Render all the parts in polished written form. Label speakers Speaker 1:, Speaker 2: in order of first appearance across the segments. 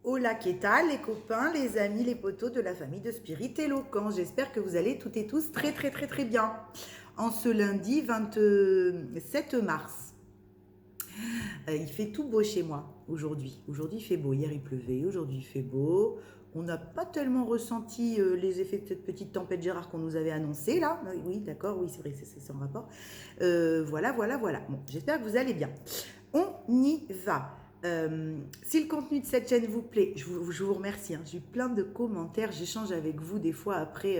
Speaker 1: Hola, qu'est-ce les copains, les amis, les potos de la famille de Spirit Éloquent. J'espère que vous allez toutes et tous très très très très bien. En ce lundi 27 mars, il fait tout beau chez moi aujourd'hui. Aujourd'hui il fait beau, hier il pleuvait, aujourd'hui il fait beau. On n'a pas tellement ressenti les effets de cette petite tempête Gérard qu'on nous avait annoncé là. Oui, d'accord, oui, c'est vrai, c'est sans rapport. Voilà, voilà, voilà. Bon, j'espère que vous allez bien. On y va. Si le contenu de cette chaîne vous plaît, je vous remercie. Hein. J'ai eu plein de commentaires. J'échange avec vous des fois après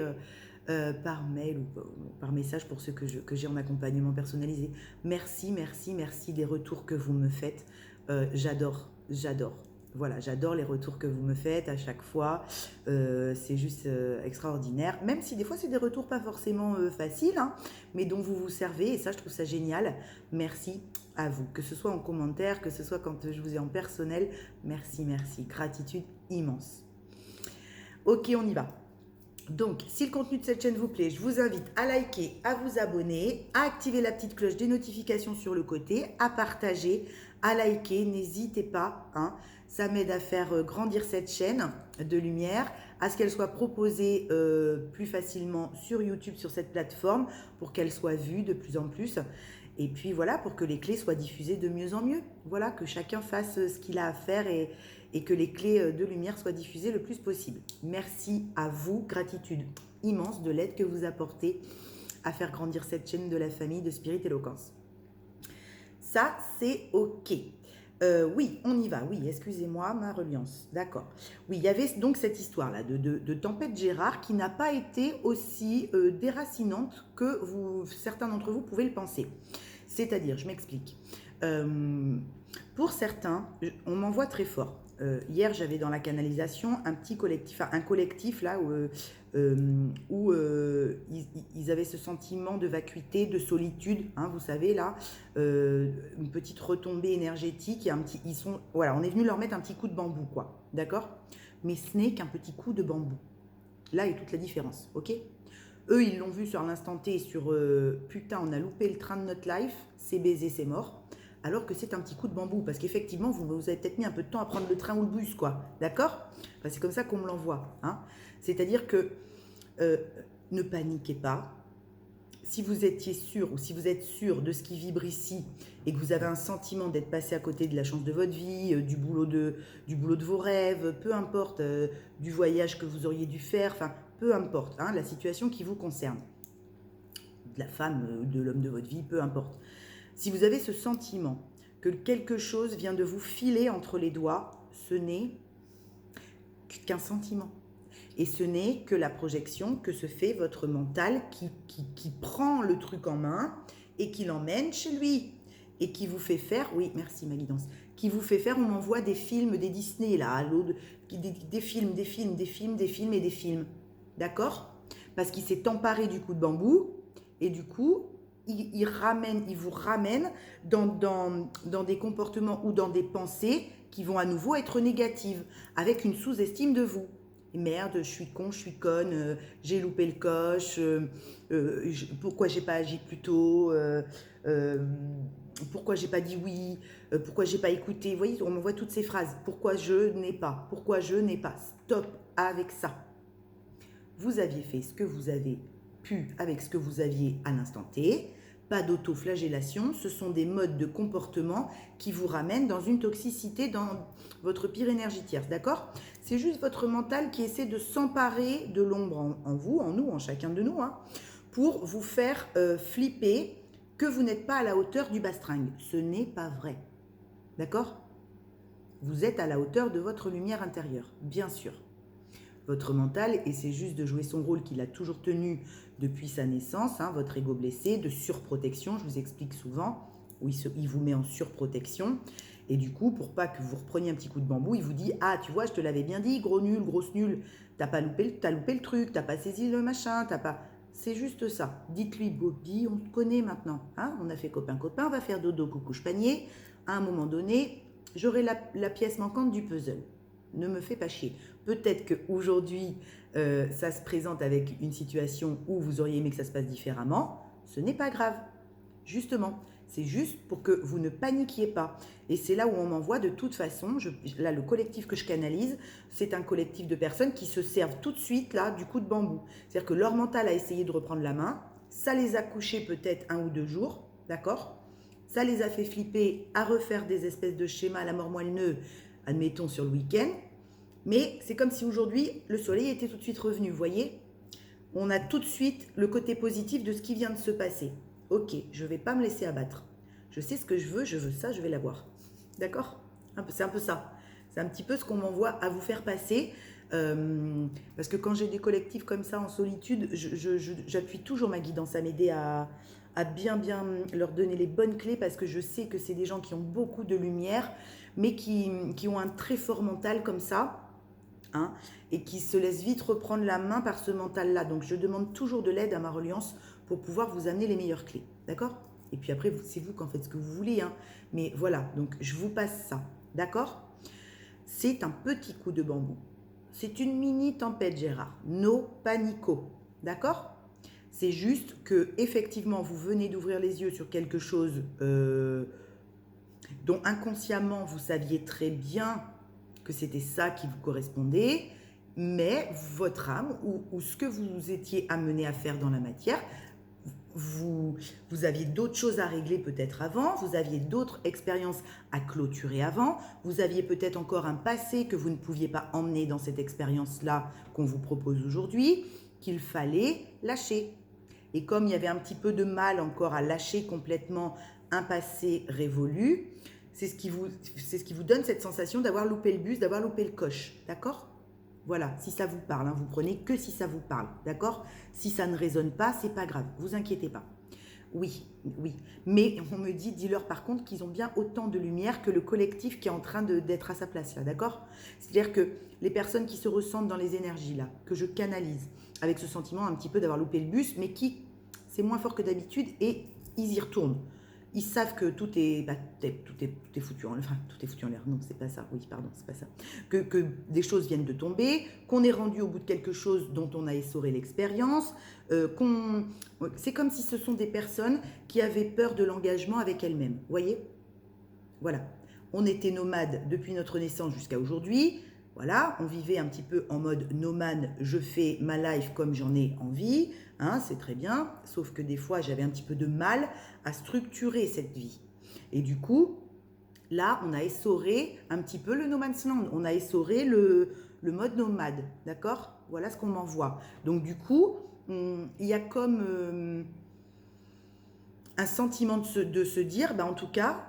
Speaker 1: par mail ou par message pour ceux que j'ai en accompagnement personnalisé. Merci, merci, merci des retours que vous me faites. J'adore, j'adore. Voilà, j'adore les retours que vous me faites à chaque fois. C'est juste extraordinaire. Même si des fois, c'est des retours pas forcément faciles, hein, mais dont vous vous servez. Et ça, je trouve ça génial. Merci à vous. Que ce soit en commentaire, que ce soit quand je vous ai en personnel. Merci, merci. Gratitude immense. Ok, on y va. Donc, si le contenu de cette chaîne vous plaît, je vous invite à liker, à vous abonner, à activer la petite cloche des notifications sur le côté, à partager, à liker. N'hésitez pas, hein, ça m'aide à faire grandir cette chaîne de lumière, à ce qu'elle soit proposée plus facilement sur YouTube, sur cette plateforme, pour qu'elle soit vue de plus en plus. Et puis voilà, pour que les clés soient diffusées de mieux en mieux. Voilà, que chacun fasse ce qu'il a à faire et que les clés de lumière soient diffusées le plus possible. Merci à vous, gratitude immense de l'aide que vous apportez à faire grandir cette chaîne de la famille de Spirit Éloquence. Ça, c'est OK. Oui, on y va. Oui, excusez-moi, ma reliance. D'accord. Oui, il y avait donc cette histoire-là de tempête Gérard qui n'a pas été aussi déracinante que certains d'entre vous pouvaient le penser. C'est-à-dire, je m'explique. Pour certains, on m'envoie très fort. Hier, j'avais dans la canalisation un collectif là où ils avaient ce sentiment de vacuité, de solitude, hein, vous savez là, une petite retombée énergétique. Voilà, on est venu leur mettre un petit coup de bambou, quoi, d'accord? Mais ce n'est qu'un petit coup de bambou. Là est toute la différence, ok? Eux, ils l'ont vu sur l'instant T, sur putain, on a loupé le train de notre life, c'est baisé, c'est mort. Alors que c'est un petit coup de bambou, parce qu'effectivement, vous avez peut-être mis un peu de temps à prendre le train ou le bus, quoi. D'accord? Enfin, c'est comme ça qu'on me l'envoie. Hein. C'est-à-dire que ne paniquez pas. Si vous étiez sûr ou si vous êtes sûr de ce qui vibre ici et que vous avez un sentiment d'être passé à côté de la chance de votre vie, du boulot de vos rêves, peu importe, du voyage que vous auriez dû faire, enfin, peu importe, hein, la situation qui vous concerne, de la femme, de l'homme de votre vie, peu importe. Si vous avez ce sentiment que quelque chose vient de vous filer entre les doigts, ce n'est qu'un sentiment. Et ce n'est que la projection que se fait votre mental qui prend le truc en main et qui l'emmène chez lui. Et qui vous fait faire, oui, merci ma guidance, qui vous fait faire, on m'envoie des films, des Disney là, des films, des films, des films, des films et des films. D'accord? Parce qu'il s'est emparé du coup de bambou et du coup, il vous ramène dans des comportements ou dans des pensées qui vont à nouveau être négatives, avec une sous-estime de vous. Merde, je suis con, je suis conne, j'ai loupé le coche, pourquoi j'ai pas agi plus tôt, pourquoi j'ai pas dit oui, pourquoi j'ai pas écouté. Vous voyez, on m'envoie toutes ces phrases. Pourquoi je n'ai pas, pourquoi je n'ai pas. Stop avec ça. Vous aviez fait ce que vous avez pu avec ce que vous aviez à l'instant T. Pas d'autoflagellation, ce sont des modes de comportement qui vous ramènent dans une toxicité, dans votre pire énergie tierce, d'accord? C'est juste votre mental qui essaie de s'emparer de l'ombre en vous, en nous, en chacun de nous, hein, pour vous faire flipper que vous n'êtes pas à la hauteur du bastringue. Ce n'est pas vrai, d'accord? Vous êtes à la hauteur de votre lumière intérieure, bien sûr. Votre mental essaie juste de jouer son rôle qu'il a toujours tenu depuis sa naissance, hein, votre ego blessé, de surprotection, je vous explique souvent, où il vous met en surprotection. Et du coup, pour pas que vous repreniez un petit coup de bambou, il vous dit « Ah, tu vois, je te l'avais bien dit, gros nul, grosse nulle, t'as loupé le truc, t'as pas saisi le machin, t'as pas... » C'est juste ça. Dites-lui, Bobby, on te connaît maintenant. Hein, on a fait copain-copain, on va faire dodo, coucouche, panier. À un moment donné, j'aurai la pièce manquante du puzzle. Ne me fais pas chier. Peut-être qu'aujourd'hui, ça se présente avec une situation où vous auriez aimé que ça se passe différemment. Ce n'est pas grave. Justement, C'est juste pour que vous ne paniquiez pas. Et c'est là où on m'envoie de toute façon, là le collectif que je canalise, c'est un collectif de personnes qui se servent tout de suite là du coup de bambou. C'est-à-dire que leur mental a essayé de reprendre la main, ça les a couchés peut-être 1 ou 2 jours, d'accord? Ça les a fait flipper à refaire des espèces de schémas à la mort moelle-neu, admettons sur le week-end. Mais c'est comme si aujourd'hui le soleil était tout de suite revenu, vous voyez? On a tout de suite le côté positif de ce qui vient de se passer. Ok, je ne vais pas me laisser abattre. Je sais ce que je veux ça, je vais l'avoir. D'accord? C'est un peu ça. C'est un petit peu ce qu'on m'envoie à vous faire passer. Parce que quand j'ai des collectifs comme ça en solitude, j'appuie toujours ma guidance à m'aider à bien leur donner les bonnes clés parce que je sais que c'est des gens qui ont beaucoup de lumière, mais qui ont un très fort mental comme ça. Hein, et qui se laisse vite reprendre la main par ce mental-là. Donc, je demande toujours de l'aide à ma reliance pour pouvoir vous amener les meilleures clés. D'accord? Et puis après, c'est vous qui en faites ce que vous voulez. Hein. Mais voilà, donc je vous passe ça. D'accord? C'est un petit coup de bambou. C'est une mini tempête, Gérard. No panico. D'accord? C'est juste que, effectivement, vous venez d'ouvrir les yeux sur quelque chose dont inconsciemment vous saviez très bien que c'était ça qui vous correspondait, mais votre âme ou ce que vous étiez amené à faire dans la matière, vous aviez d'autres choses à régler peut-être avant, vous aviez d'autres expériences à clôturer avant, vous aviez peut-être encore un passé que vous ne pouviez pas emmener dans cette expérience-là qu'on vous propose aujourd'hui, qu'il fallait lâcher. Et comme il y avait un petit peu de mal encore à lâcher complètement un passé révolu, c'est ce qui vous donne cette sensation d'avoir loupé le bus, d'avoir loupé le coche, d'accord? Voilà, si ça vous parle, hein, vous prenez que si ça vous parle, d'accord? Si ça ne résonne pas, c'est pas grave, vous inquiétez pas. Oui, oui, mais on me dit, dis-leur par contre qu'ils ont bien autant de lumière que le collectif qui est en train d'être à sa place là, d'accord? C'est-à-dire que les personnes qui se ressentent dans les énergies là, que je canalise, avec ce sentiment un petit peu d'avoir loupé le bus, mais qui, c'est moins fort que d'habitude et ils y retournent. Ils savent que tout est foutu en l'air. Enfin, tout est foutu en l'air. Non, c'est pas ça. Oui, pardon, c'est pas ça. Que des choses viennent de tomber, qu'on est rendu au bout de quelque chose dont on a essoré l'expérience. C'est comme si ce sont des personnes qui avaient peur de l'engagement avec elles-mêmes. Vous voyez? Voilà. On était nomades depuis notre naissance jusqu'à aujourd'hui. Voilà, on vivait un petit peu en mode nomade, je fais ma life comme j'en ai envie, hein, c'est très bien, sauf que des fois j'avais un petit peu de mal à structurer cette vie. Et du coup, là, on a essoré un petit peu le no man's land, on a essoré le mode nomade, d'accord? Voilà ce qu'on m'envoie. Donc du coup, il y a comme un sentiment de se dire, en tout cas,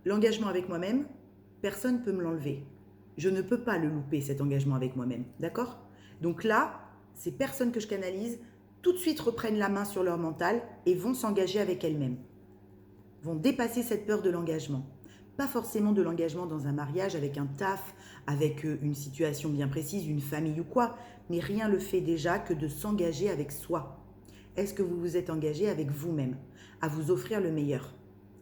Speaker 1: l'engagement avec moi-même, personne ne peut me l'enlever. Je ne peux pas le louper, cet engagement avec moi-même. D'accord? Donc là, ces personnes que je canalise, tout de suite reprennent la main sur leur mental et vont s'engager avec elles-mêmes. Vont dépasser cette peur de l'engagement. Pas forcément de l'engagement dans un mariage avec un taf, avec une situation bien précise, une famille ou quoi, mais rien le fait déjà que de s'engager avec soi. Est-ce que vous vous êtes engagé avec vous-même, à vous offrir le meilleur,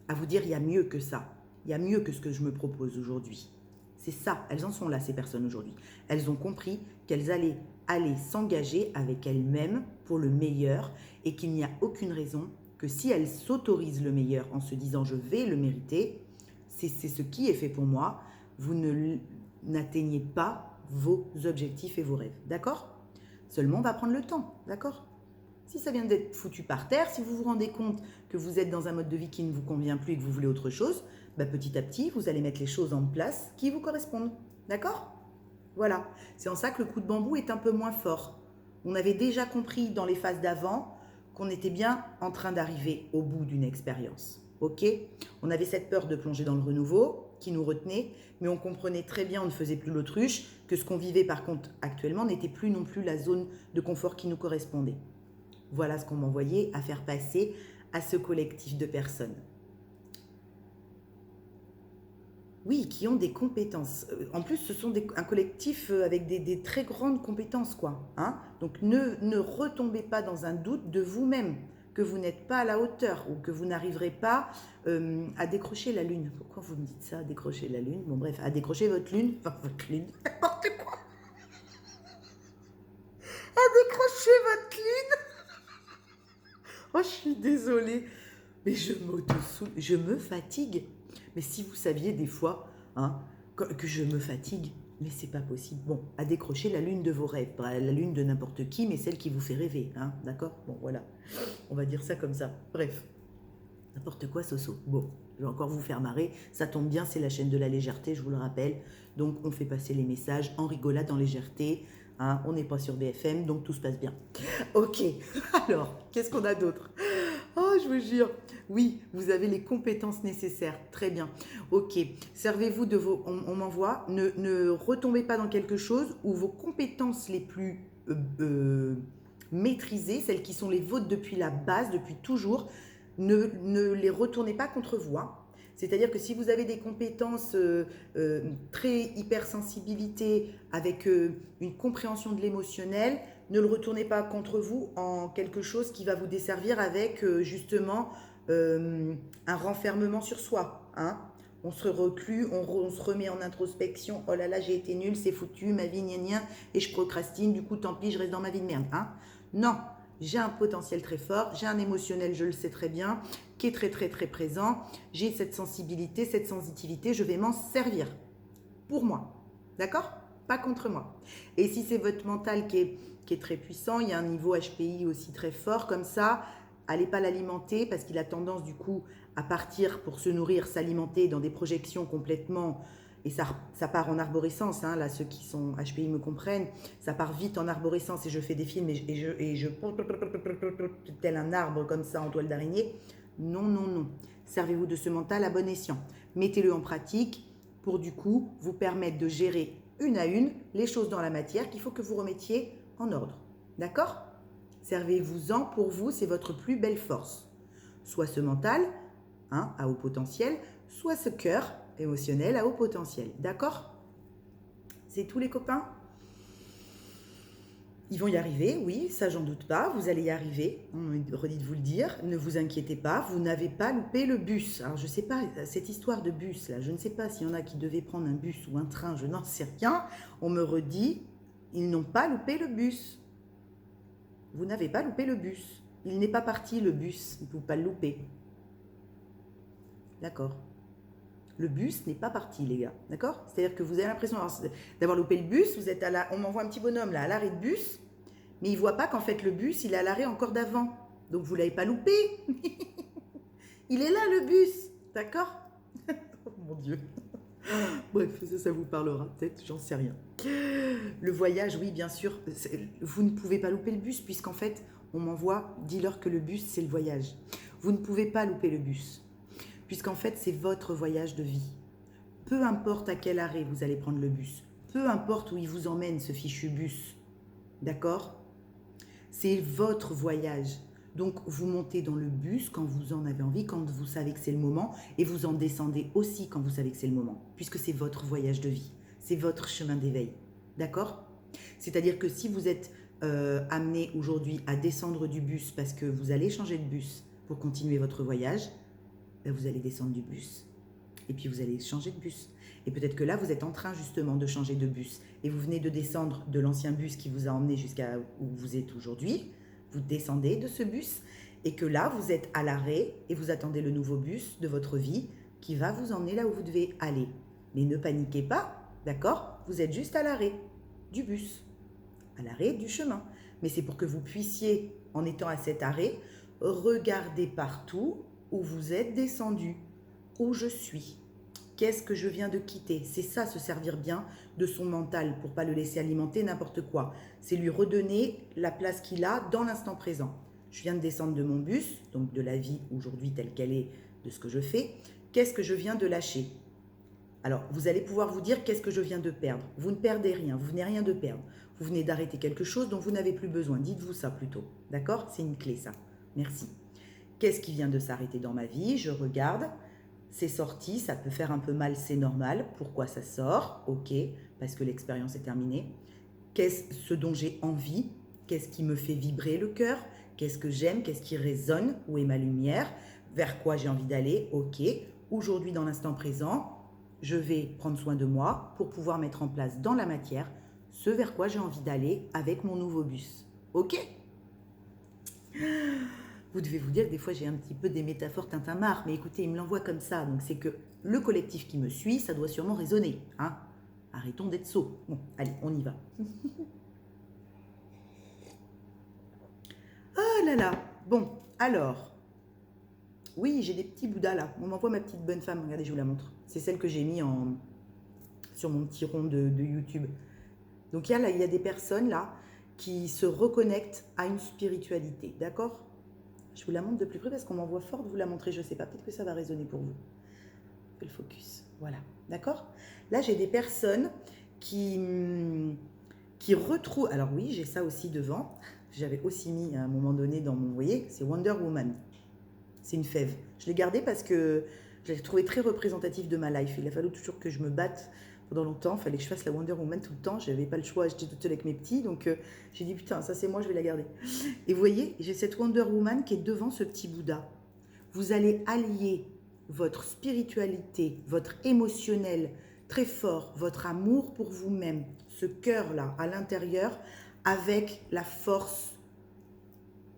Speaker 1: à vous dire il y a mieux que ça, il y a mieux que ce que je me propose aujourd'hui. C'est ça, elles en sont là, ces personnes aujourd'hui. Elles ont compris qu'elles allaient aller s'engager avec elles-mêmes pour le meilleur et qu'il n'y a aucune raison que si elles s'autorisent le meilleur en se disant je vais le mériter, c'est ce qui est fait pour moi, vous n'atteignez pas vos objectifs et vos rêves. D'accord? Seulement, on va prendre le temps. D'accord? Si ça vient d'être foutu par terre, si vous vous rendez compte que vous êtes dans un mode de vie qui ne vous convient plus et que vous voulez autre chose, petit à petit, vous allez mettre les choses en place qui vous correspondent. D'accord? Voilà. C'est en ça que le coup de bambou est un peu moins fort. On avait déjà compris dans les phases d'avant qu'on était bien en train d'arriver au bout d'une expérience. Ok? On avait cette peur de plonger dans le renouveau qui nous retenait, mais on comprenait très bien, on ne faisait plus l'autruche, que ce qu'on vivait par contre actuellement n'était plus non plus la zone de confort qui nous correspondait. Voilà ce qu'on m'envoyait à faire passer à ce collectif de personnes. Oui, qui ont des compétences. En plus, ce sont un collectif avec des très grandes compétences, quoi. Hein. Donc, ne retombez pas dans un doute de vous-même, que vous n'êtes pas à la hauteur ou que vous n'arriverez pas à décrocher la lune. Pourquoi vous me dites ça, décrocher la lune? Bon, bref, à décrocher votre lune, n'importe quoi. À décrocher votre lune. Oh, je suis désolée. Mais je me fatigue. Mais si vous saviez des fois hein, que je me fatigue, mais c'est pas possible. Bon, à décrocher la lune de vos rêves, pas la lune de n'importe qui, mais celle qui vous fait rêver, hein, d'accord? Bon, voilà, on va dire ça comme ça. Bref, n'importe quoi, Soso. Bon, je vais encore vous faire marrer. Ça tombe bien, c'est la chaîne de la légèreté, je vous le rappelle. Donc, on fait passer les messages en rigolade, en légèreté. Hein, on n'est pas sur BFM, donc tout se passe bien. Ok, alors, qu'est-ce qu'on a d'autre? Oh, je vous jure. Oui, vous avez les compétences nécessaires. Très bien. Ok. Servez-vous de vos... On m'envoie. Ne retombez pas dans quelque chose où vos compétences les plus maîtrisées, celles qui sont les vôtres depuis la base, depuis toujours, ne les retournez pas contre vous. Hein. C'est-à-dire que si vous avez des compétences très hypersensibilité avec une compréhension de l'émotionnel, ne le retournez pas contre vous en quelque chose qui va vous desservir avec justement un renfermement sur soi. Hein. On se reclue, on se remet en introspection. Oh là là, j'ai été nulle, c'est foutu, ma vie gna gna, et je procrastine, du coup tant pis, je reste dans ma vie de merde. Hein. Non, j'ai un potentiel très fort, j'ai un émotionnel, je le sais très bien, qui est très très très présent. J'ai cette sensibilité, cette sensitivité, je vais m'en servir pour moi. D'accord? Pas contre moi. Et si c'est votre mental qui est très puissant, il y a un niveau HPI aussi très fort, comme ça, allez pas l'alimenter parce qu'il a tendance du coup à partir pour se nourrir, s'alimenter dans des projections complètement, et ça part en arborescence, hein, là ceux qui sont HPI me comprennent, ça part vite en arborescence et je fais des films et je tel un arbre comme ça en toile d'araignée. Non, non, non. Servez-vous de ce mental à bon escient. Mettez-le en pratique pour du coup vous permettre de gérer une à une les choses dans la matière qu'il faut que vous remettiez en ordre. D'accord? Servez-vous-en pour vous, c'est votre plus belle force. Soit ce mental, hein, à haut potentiel, soit ce cœur émotionnel à haut potentiel. D'accord? C'est tous les copains? Ils vont y arriver, oui, ça j'en doute pas, vous allez y arriver, redites-vous le dire, ne vous inquiétez pas, vous n'avez pas loupé le bus. Alors je ne sais pas, cette histoire de bus là, je ne sais pas s'il y en a qui devaient prendre un bus ou un train, je n'en sais rien, on me redit, ils n'ont pas loupé le bus. Vous n'avez pas loupé le bus, il n'est pas parti le bus, il ne faut pas le louper. D'accord? Le bus n'est pas parti, les gars, d'accord? C'est-à-dire que vous avez l'impression d'avoir loupé le bus, vous êtes on m'envoie un petit bonhomme là à l'arrêt de bus, mais il ne voit pas qu'en fait le bus, il est à l'arrêt encore d'avant. Donc vous ne l'avez pas loupé. Il est là le bus, d'accord? Oh mon Dieu. Bref, ça vous parlera peut-être, j'en sais rien. Le voyage, oui, bien sûr, vous ne pouvez pas louper le bus puisqu'en fait, on m'envoie, dis-leur que le bus, c'est le voyage. Vous ne pouvez pas louper le bus puisqu'en fait, c'est votre voyage de vie. Peu importe à quel arrêt vous allez prendre le bus, peu importe où il vous emmène ce fichu bus, d'accord? C'est votre voyage. Donc, vous montez dans le bus quand vous en avez envie, quand vous savez que c'est le moment, et vous en descendez aussi quand vous savez que c'est le moment, puisque c'est votre voyage de vie, c'est votre chemin d'éveil, d'accord? C'est-à-dire que si vous êtes amené aujourd'hui à descendre du bus parce que vous allez changer de bus pour continuer votre voyage, ben vous allez descendre du bus. Et puis vous allez changer de bus. Et peut-être que là, vous êtes en train justement de changer de bus. Et vous venez de descendre de l'ancien bus qui vous a emmené jusqu'à où vous êtes aujourd'hui. Vous descendez de ce bus. Et que là, vous êtes à l'arrêt et vous attendez le nouveau bus de votre vie qui va vous emmener là où vous devez aller. Mais ne paniquez pas, d'accord? Vous êtes juste à l'arrêt du bus, à l'arrêt du chemin. Mais c'est pour que vous puissiez, en étant à cet arrêt, regarder partout où vous êtes descendu, où je suis. Qu'est-ce que je viens de quitter? C'est ça, se servir bien de son mental pour ne pas le laisser alimenter n'importe quoi. C'est lui redonner la place qu'il a dans l'instant présent. Je viens de descendre de mon bus, donc de la vie aujourd'hui telle qu'elle est, de ce que je fais. Qu'est-ce que je viens de lâcher? Alors, vous allez pouvoir vous dire qu'est-ce que je viens de perdre. Vous ne perdez rien, vous venez rien de perdre. Vous venez d'arrêter quelque chose dont vous n'avez plus besoin. Dites-vous ça plutôt. D'accord? C'est une clé ça. Merci. Qu'est-ce qui vient de s'arrêter dans ma vie? Je regarde. C'est sorti, ça peut faire un peu mal, c'est normal. Pourquoi ça sort? Ok, parce que l'expérience est terminée. Qu'est-ce ce dont j'ai envie? Qu'est-ce qui me fait vibrer le cœur? Qu'est-ce que j'aime? Qu'est-ce qui résonne? Où est ma lumière? Vers quoi j'ai envie d'aller? Ok, aujourd'hui dans l'instant présent, je vais prendre soin de moi pour pouvoir mettre en place dans la matière ce vers quoi j'ai envie d'aller avec mon nouveau bus. Ok? Vous devez vous dire que des fois j'ai un petit peu des métaphores tintamarre, mais écoutez, il me l'envoie comme ça, donc c'est que le collectif qui me suit, ça doit sûrement résonner. Hein. Arrêtons d'être sots. Bon, allez, on y va. Oh là là. Bon, alors. Oui, j'ai des petits bouddhas là. On m'envoie ma petite bonne femme. Regardez, je vous la montre. C'est celle que j'ai mis sur mon petit rond de YouTube. Donc il y a des personnes là qui se reconnectent à une spiritualité. D'accord? Je vous la montre de plus près parce qu'on m'envoie fort de vous la montrer. Je ne sais pas, peut-être que ça va résonner pour vous. Le focus. Voilà. D'accord? Là, j'ai des personnes qui retrouvent. Alors oui, j'ai ça aussi devant. J'avais aussi mis à un moment donné dans mon. Vous voyez, c'est Wonder Woman. C'est une fève. Je l'ai gardée parce que je l'ai trouvé très représentatif de ma life. Il a fallu toujours que je me batte pendant longtemps. Il fallait que je fasse la Wonder Woman tout le temps. Je n'avais pas le choix. J'étais toute seule avec mes petits. Donc j'ai dit, putain, ça c'est moi, je vais la garder. Et vous voyez, j'ai cette Wonder Woman qui est devant ce petit Bouddha. Vous allez allier votre spiritualité, votre émotionnel très fort, votre amour pour vous-même, ce cœur-là à l'intérieur, avec la force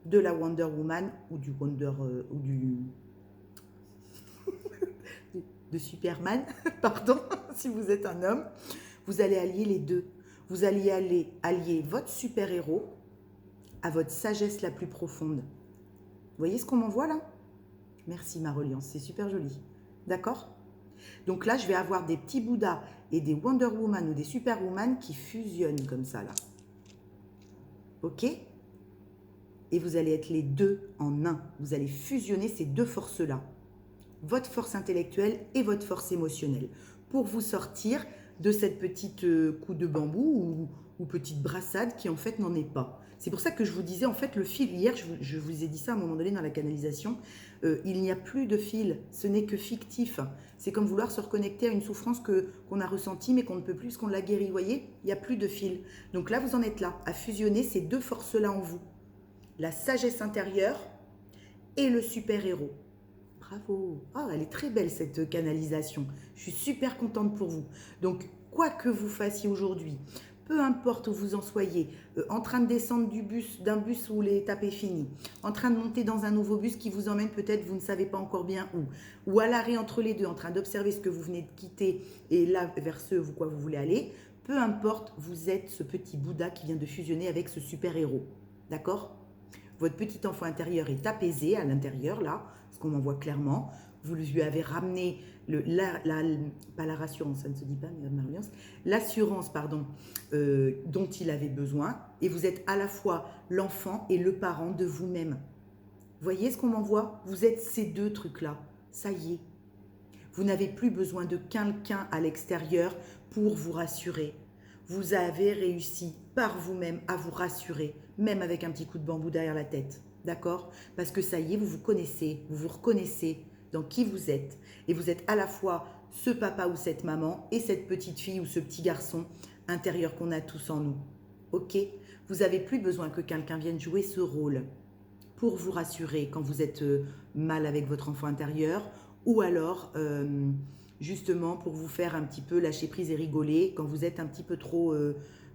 Speaker 1: de la Wonder Woman ou du de Superman, pardon, si vous êtes un homme, vous allez allier les deux. Vous allez allier votre super-héros à votre sagesse la plus profonde. Vous voyez ce qu'on m'envoie là? Merci ma reliance, c'est super joli. D'accord? Donc là, je vais avoir des petits Bouddhas et des Wonder Woman ou des Superwoman qui fusionnent comme ça là. Ok? Et vous allez être les deux en un. Vous allez fusionner ces deux forces-là. Votre force intellectuelle et votre force émotionnelle. Pour vous sortir de cette petite coup de bambou ou petite brassade qui en fait n'en est pas. C'est pour ça que je vous disais, en fait, le fil, hier, je vous ai dit ça à un moment donné dans la canalisation, il n'y a plus de fil, ce n'est que fictif. C'est comme vouloir se reconnecter à une souffrance qu'on a ressentie mais qu'on ne peut plus parce qu'on l'a guérie. Vous voyez, il n'y a plus de fil. Donc là, vous en êtes là, à fusionner ces deux forces-là en vous. La sagesse intérieure et le super-héros. Bravo. Oh, elle est très belle cette canalisation. Je suis super contente pour vous. Donc, quoi que vous fassiez aujourd'hui, peu importe où vous en soyez, en train de descendre d'un bus où l'étape est finie, en train de monter dans un nouveau bus qui vous emmène peut-être, vous ne savez pas encore bien où, ou à l'arrêt entre les deux, en train d'observer ce que vous venez de quitter et là vers ce quoi vous voulez aller, peu importe, vous êtes ce petit Bouddha qui vient de fusionner avec ce super-héros. D'accord ? Votre petit enfant intérieur est apaisé à l'intérieur, là, ce qu'on en voit clairement. Vous lui avez ramené, pas la rassurance, ça ne se dit pas, mais l'assurance, pardon, dont il avait besoin. Et vous êtes à la fois l'enfant et le parent de vous-même. Voyez ce qu'on m'envoie? Vous êtes ces deux trucs-là. Ça y est. Vous n'avez plus besoin de quelqu'un à l'extérieur pour vous rassurer. Vous avez réussi par vous-même à vous rassurer, même avec un petit coup de bambou derrière la tête. D'accord? Parce que ça y est, vous vous connaissez, vous vous reconnaissez dans qui vous êtes. Et vous êtes à la fois ce papa ou cette maman et cette petite fille ou ce petit garçon intérieur qu'on a tous en nous. Ok? Vous n'avez plus besoin que quelqu'un vienne jouer ce rôle pour vous rassurer quand vous êtes mal avec votre enfant intérieur ou alors justement pour vous faire un petit peu lâcher prise et rigoler quand vous êtes un petit peu trop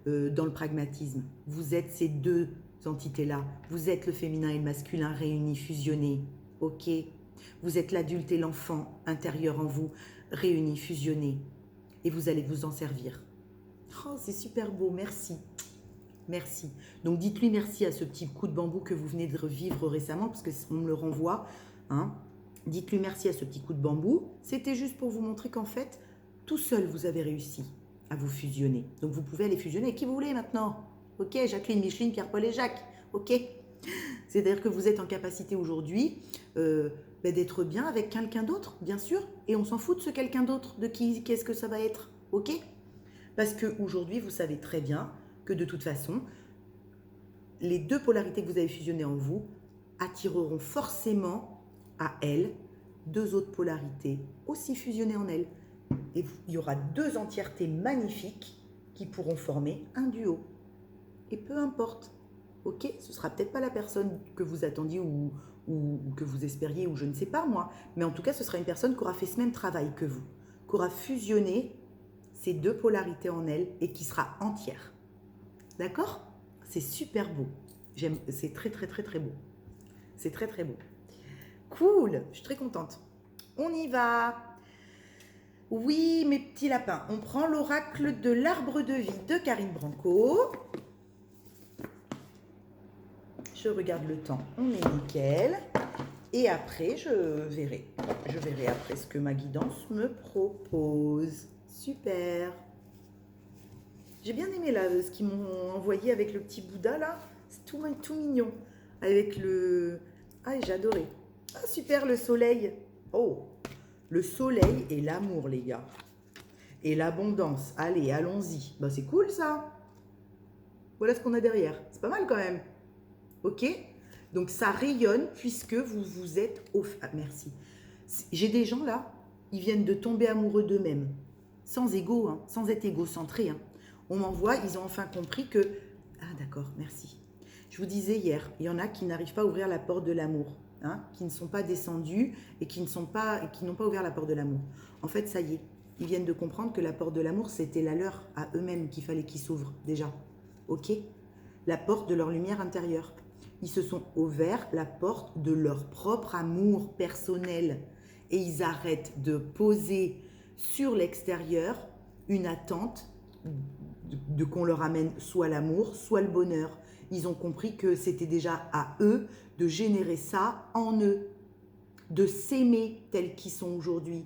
Speaker 1: dans le pragmatisme. Vous êtes ces deux entités-là. Vous êtes le féminin et le masculin réunis, fusionnés. Ok? Vous êtes l'adulte et l'enfant intérieur en vous, réunis, fusionnés. Et vous allez vous en servir. Oh, c'est super beau, merci. Merci. Donc dites-lui merci à ce petit coup de bambou que vous venez de revivre récemment, parce qu'on me le renvoie. Hein. Dites-lui merci à ce petit coup de bambou. C'était juste pour vous montrer qu'en fait, tout seul, vous avez réussi à vous fusionner. Donc vous pouvez aller fusionner avec qui vous voulez maintenant. Ok, Jacqueline, Micheline, Pierre-Paul et Jacques. Ok. C'est-à-dire que vous êtes en capacité aujourd'hui d'être bien avec quelqu'un d'autre, bien sûr. Et on s'en fout de ce quelqu'un d'autre, de qui, qu'est-ce que ça va être. Ok. Parce qu'aujourd'hui, vous savez très bien que de toute façon, les deux polarités que vous avez fusionnées en vous attireront forcément à elles deux autres polarités aussi fusionnées en elles. Et il y aura deux entièretés magnifiques qui pourront former un duo. Et peu importe, ok, ce sera peut-être pas la personne que vous attendiez ou que vous espériez ou je ne sais pas moi, mais en tout cas ce sera une personne qui aura fait ce même travail que vous, qui aura fusionné ces deux polarités en elle et qui sera entière. D'accord? C'est super beau. C'est très, très, très, très beau. C'est très très beau. Cool, je suis très contente. On y va. Oui, mes petits lapins, on prend l'oracle de l'arbre de vie de Karine Branco. Je regarde le temps, on est nickel. Et après, je verrai après ce que ma guidance me propose. Super. J'ai bien aimé là, ce qu'ils m'ont envoyé avec le petit Bouddha là. C'est tout mignon. Avec le... Ah, j'ai adoré. Ah, super, le soleil. Oh, le soleil et l'amour, les gars. Et l'abondance. Allez, allons-y. Bah, c'est cool, ça. Voilà ce qu'on a derrière. C'est pas mal, quand même. OK? Donc, ça rayonne puisque vous êtes... Ah, merci. J'ai des gens, là, ils viennent de tomber amoureux d'eux-mêmes. Sans égo, hein, sans être égocentré. Hein. On m'envoie, ils ont enfin compris que... Ah, d'accord, merci. Je vous disais hier, il y en a qui n'arrivent pas à ouvrir la porte de l'amour. Hein, qui ne sont pas descendus et qui n'ont pas ouvert la porte de l'amour. En fait, ça y est, ils viennent de comprendre que la porte de l'amour, c'était la leur, à eux-mêmes, qu'il fallait qu'ils s'ouvrent déjà. OK? La porte de leur lumière intérieure. Ils se sont ouverts la porte de leur propre amour personnel. Et ils arrêtent de poser sur l'extérieur une attente de qu'on leur amène soit l'amour, soit le bonheur. Ils ont compris que c'était déjà à eux de générer ça en eux, de s'aimer tels qu'ils sont aujourd'hui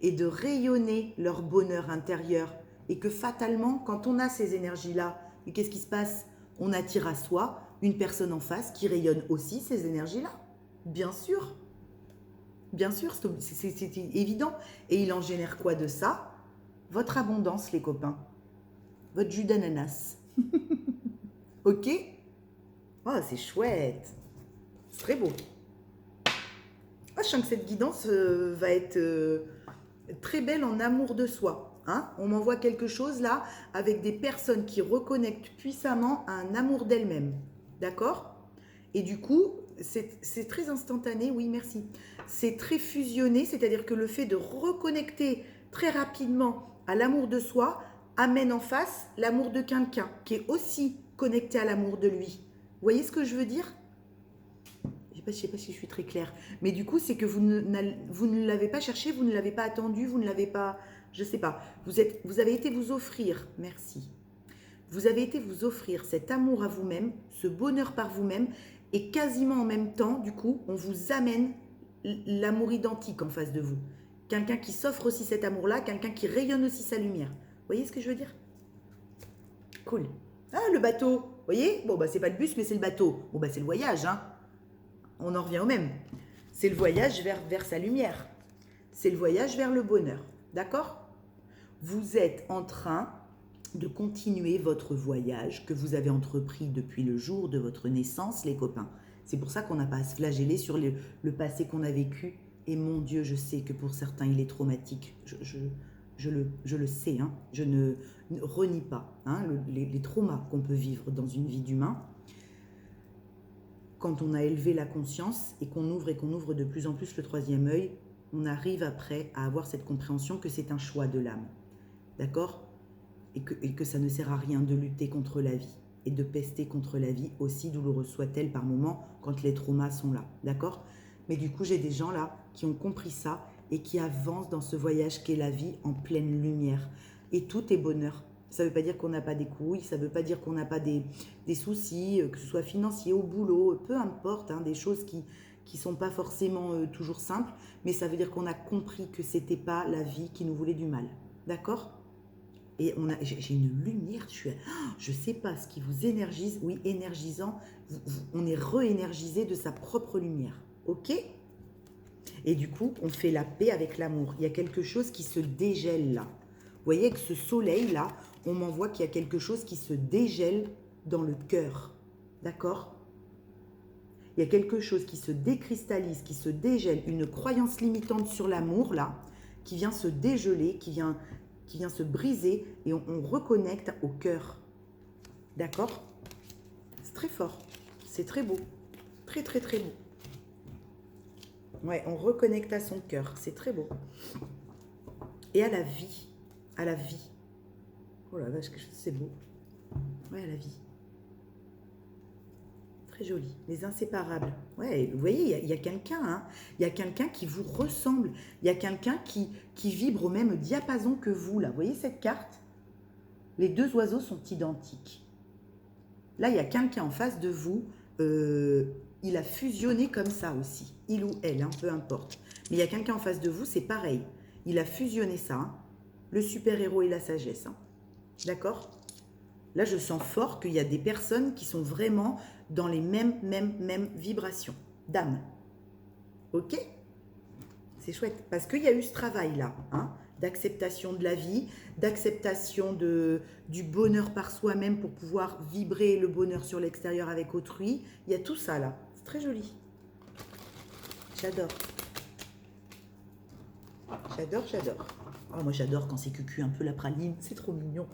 Speaker 1: et de rayonner leur bonheur intérieur. Et que fatalement, quand on a ces énergies-là, qu'est-ce qui se passe? On attire à soi une personne en face qui rayonne aussi ces énergies-là. Bien sûr. Bien sûr, c'est évident. Et il en génère quoi de ça? Votre abondance, les copains. Votre jus d'ananas. OK? Oh, c'est chouette. C'est très beau. Ah, je sens que cette guidance va être très belle en amour de soi. Hein? On m'envoie quelque chose là avec des personnes qui reconnectent puissamment à un amour d'elles-mêmes. D'accord? Et du coup, c'est très instantané, oui, merci. C'est très fusionné, c'est-à-dire que le fait de reconnecter très rapidement à l'amour de soi amène en face l'amour de quelqu'un qui est aussi connecté à l'amour de lui. Vous voyez ce que je veux dire? Je ne sais pas si je suis très claire. Mais du coup, c'est que vous ne l'avez pas cherché, vous ne l'avez pas attendu, vous ne l'avez pas... Je ne sais pas. Vous avez été vous offrir, merci. Vous avez été vous offrir cet amour à vous-même, ce bonheur par vous-même, et quasiment en même temps, du coup, on vous amène l'amour identique en face de vous. Quelqu'un qui s'offre aussi cet amour-là, quelqu'un qui rayonne aussi sa lumière. Vous voyez ce que je veux dire? Cool. Ah, le bateau. Vous voyez? Bon, bah, c'est pas le bus, mais c'est le bateau. Bon, bah, c'est le voyage, hein. On en revient au même. C'est le voyage vers sa lumière. C'est le voyage vers le bonheur. D'accord? Vous êtes en train de continuer votre voyage que vous avez entrepris depuis le jour de votre naissance, les copains. C'est pour ça qu'on n'a pas à se flageller sur le passé qu'on a vécu. Et mon Dieu, je sais que pour certains, il est traumatique. Je le sais, hein. Je ne renie pas hein, les traumas qu'on peut vivre dans une vie d'humain. Quand on a élevé la conscience et qu'on ouvre de plus en plus le troisième œil, on arrive après à avoir cette compréhension que c'est un choix de l'âme. D'accord? Et que ça ne sert à rien de lutter contre la vie et de pester contre la vie, aussi douloureuse soit-elle par moments quand les traumas sont là. D'accord? Mais du coup, j'ai des gens là qui ont compris ça et qui avancent dans ce voyage qu'est la vie en pleine lumière. Et tout est bonheur. Ça ne veut pas dire qu'on n'a pas des couilles, ça ne veut pas dire qu'on n'a pas des soucis, que ce soit financier, au boulot, peu importe, hein, des choses qui ne sont pas forcément toujours simples, mais ça veut dire qu'on a compris que ce n'était pas la vie qui nous voulait du mal. D'accord? Et j'ai une lumière, je ne sais pas ce qui vous énergise, oui, énergisant, on est re-énergisé de sa propre lumière. OK? Et du coup, on fait la paix avec l'amour. Il y a quelque chose qui se dégèle là. Vous voyez que ce soleil-là, on m'envoie qu'il y a quelque chose qui se dégèle dans le cœur. D'accord? Il y a quelque chose qui se décristallise, qui se dégèle, une croyance limitante sur l'amour, là, qui vient se dégeler, qui vient se briser, et on reconnecte au cœur. D'accord? C'est très fort. C'est très beau. Très, très, très beau. Ouais, on reconnecte à son cœur. C'est très beau. Et à la vie. À la vie. Oh la vache, c'est beau. Ouais, à la vie. Très joli. Les inséparables. Ouais, vous voyez, il y a quelqu'un, hein. Il y a quelqu'un qui vous ressemble. Il y a quelqu'un qui vibre au même diapason que vous, là. Vous voyez cette carte? Les deux oiseaux sont identiques. Là, il y a quelqu'un en face de vous. Il a fusionné comme ça aussi. Il ou elle, hein, peu importe. Mais il y a quelqu'un en face de vous, c'est pareil. Il a fusionné ça. Hein. Le super-héros et la sagesse. Hein. D'accord? Là, je sens fort qu'il y a des personnes qui sont vraiment dans les mêmes vibrations d'âme. Ok? C'est chouette. Parce qu'il y a eu ce travail-là, hein, d'acceptation de la vie, d'acceptation du bonheur par soi-même pour pouvoir vibrer le bonheur sur l'extérieur avec autrui. Il y a tout ça là. C'est très joli. J'adore. J'adore. Oh, moi, j'adore quand c'est cucu un peu la praline. C'est trop mignon.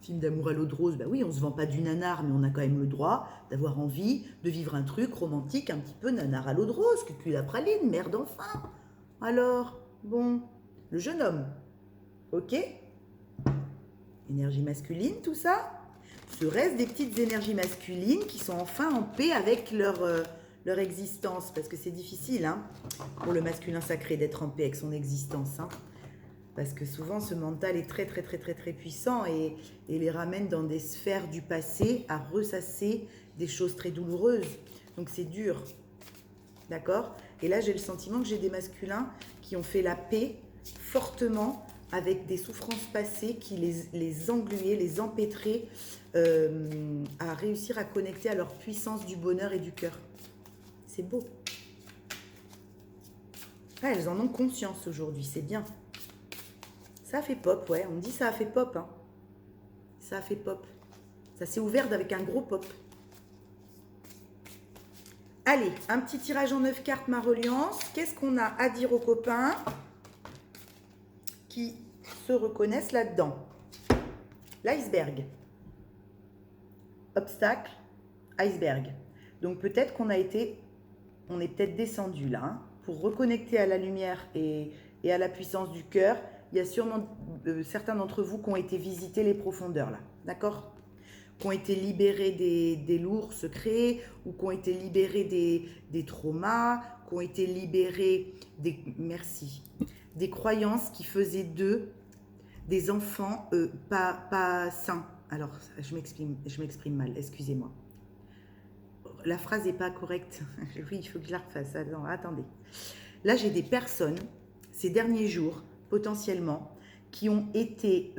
Speaker 1: Film d'amour à l'eau de rose, bah oui, on se vend pas du nanar, mais on a quand même le droit d'avoir envie de vivre un truc romantique, un petit peu nanar à l'eau de rose, cucu la praline, mère d'enfant. Alors, bon, le jeune homme, ok? Énergie masculine, tout ça. Ce reste des petites énergies masculines qui sont enfin en paix avec leur existence, parce que c'est difficile, hein, pour le masculin sacré d'être en paix avec son existence, hein. Parce que souvent, ce mental est très puissant et les ramène dans des sphères du passé à ressasser des choses très douloureuses. Donc, c'est dur. D'accord? Et là, j'ai le sentiment que j'ai des masculins qui ont fait la paix fortement avec des souffrances passées qui les engluaient, les empêtraient à réussir à connecter à leur puissance du bonheur et du cœur. C'est beau. Ah, elles en ont conscience aujourd'hui, c'est bien. Ça a fait pop, ouais. On me dit ça a fait pop. Hein. Ça a fait pop. Ça s'est ouvert avec un gros pop. Allez, un petit tirage en 9 cartes, ma reliance. Qu'est-ce qu'on a à dire aux copains qui se reconnaissent là-dedans? L'iceberg. Obstacle, iceberg. Donc peut-être qu'on a été, on est peut-être descendu là, hein, pour reconnecter à la lumière et à la puissance du cœur. Il y a sûrement certains d'entre vous qui ont été visiter les profondeurs là, d'accord? Qui ont été libérés des lourds secrets ou qui ont été libérés des traumas, qui ont été libérés des croyances qui faisaient d'eux des enfants pas sains. Alors, je m'exprime mal, excusez-moi. La phrase n'est pas correcte. Oui, il faut que je la refasse. Attendez. Là, j'ai des personnes, ces derniers jours, potentiellement, qui ont été,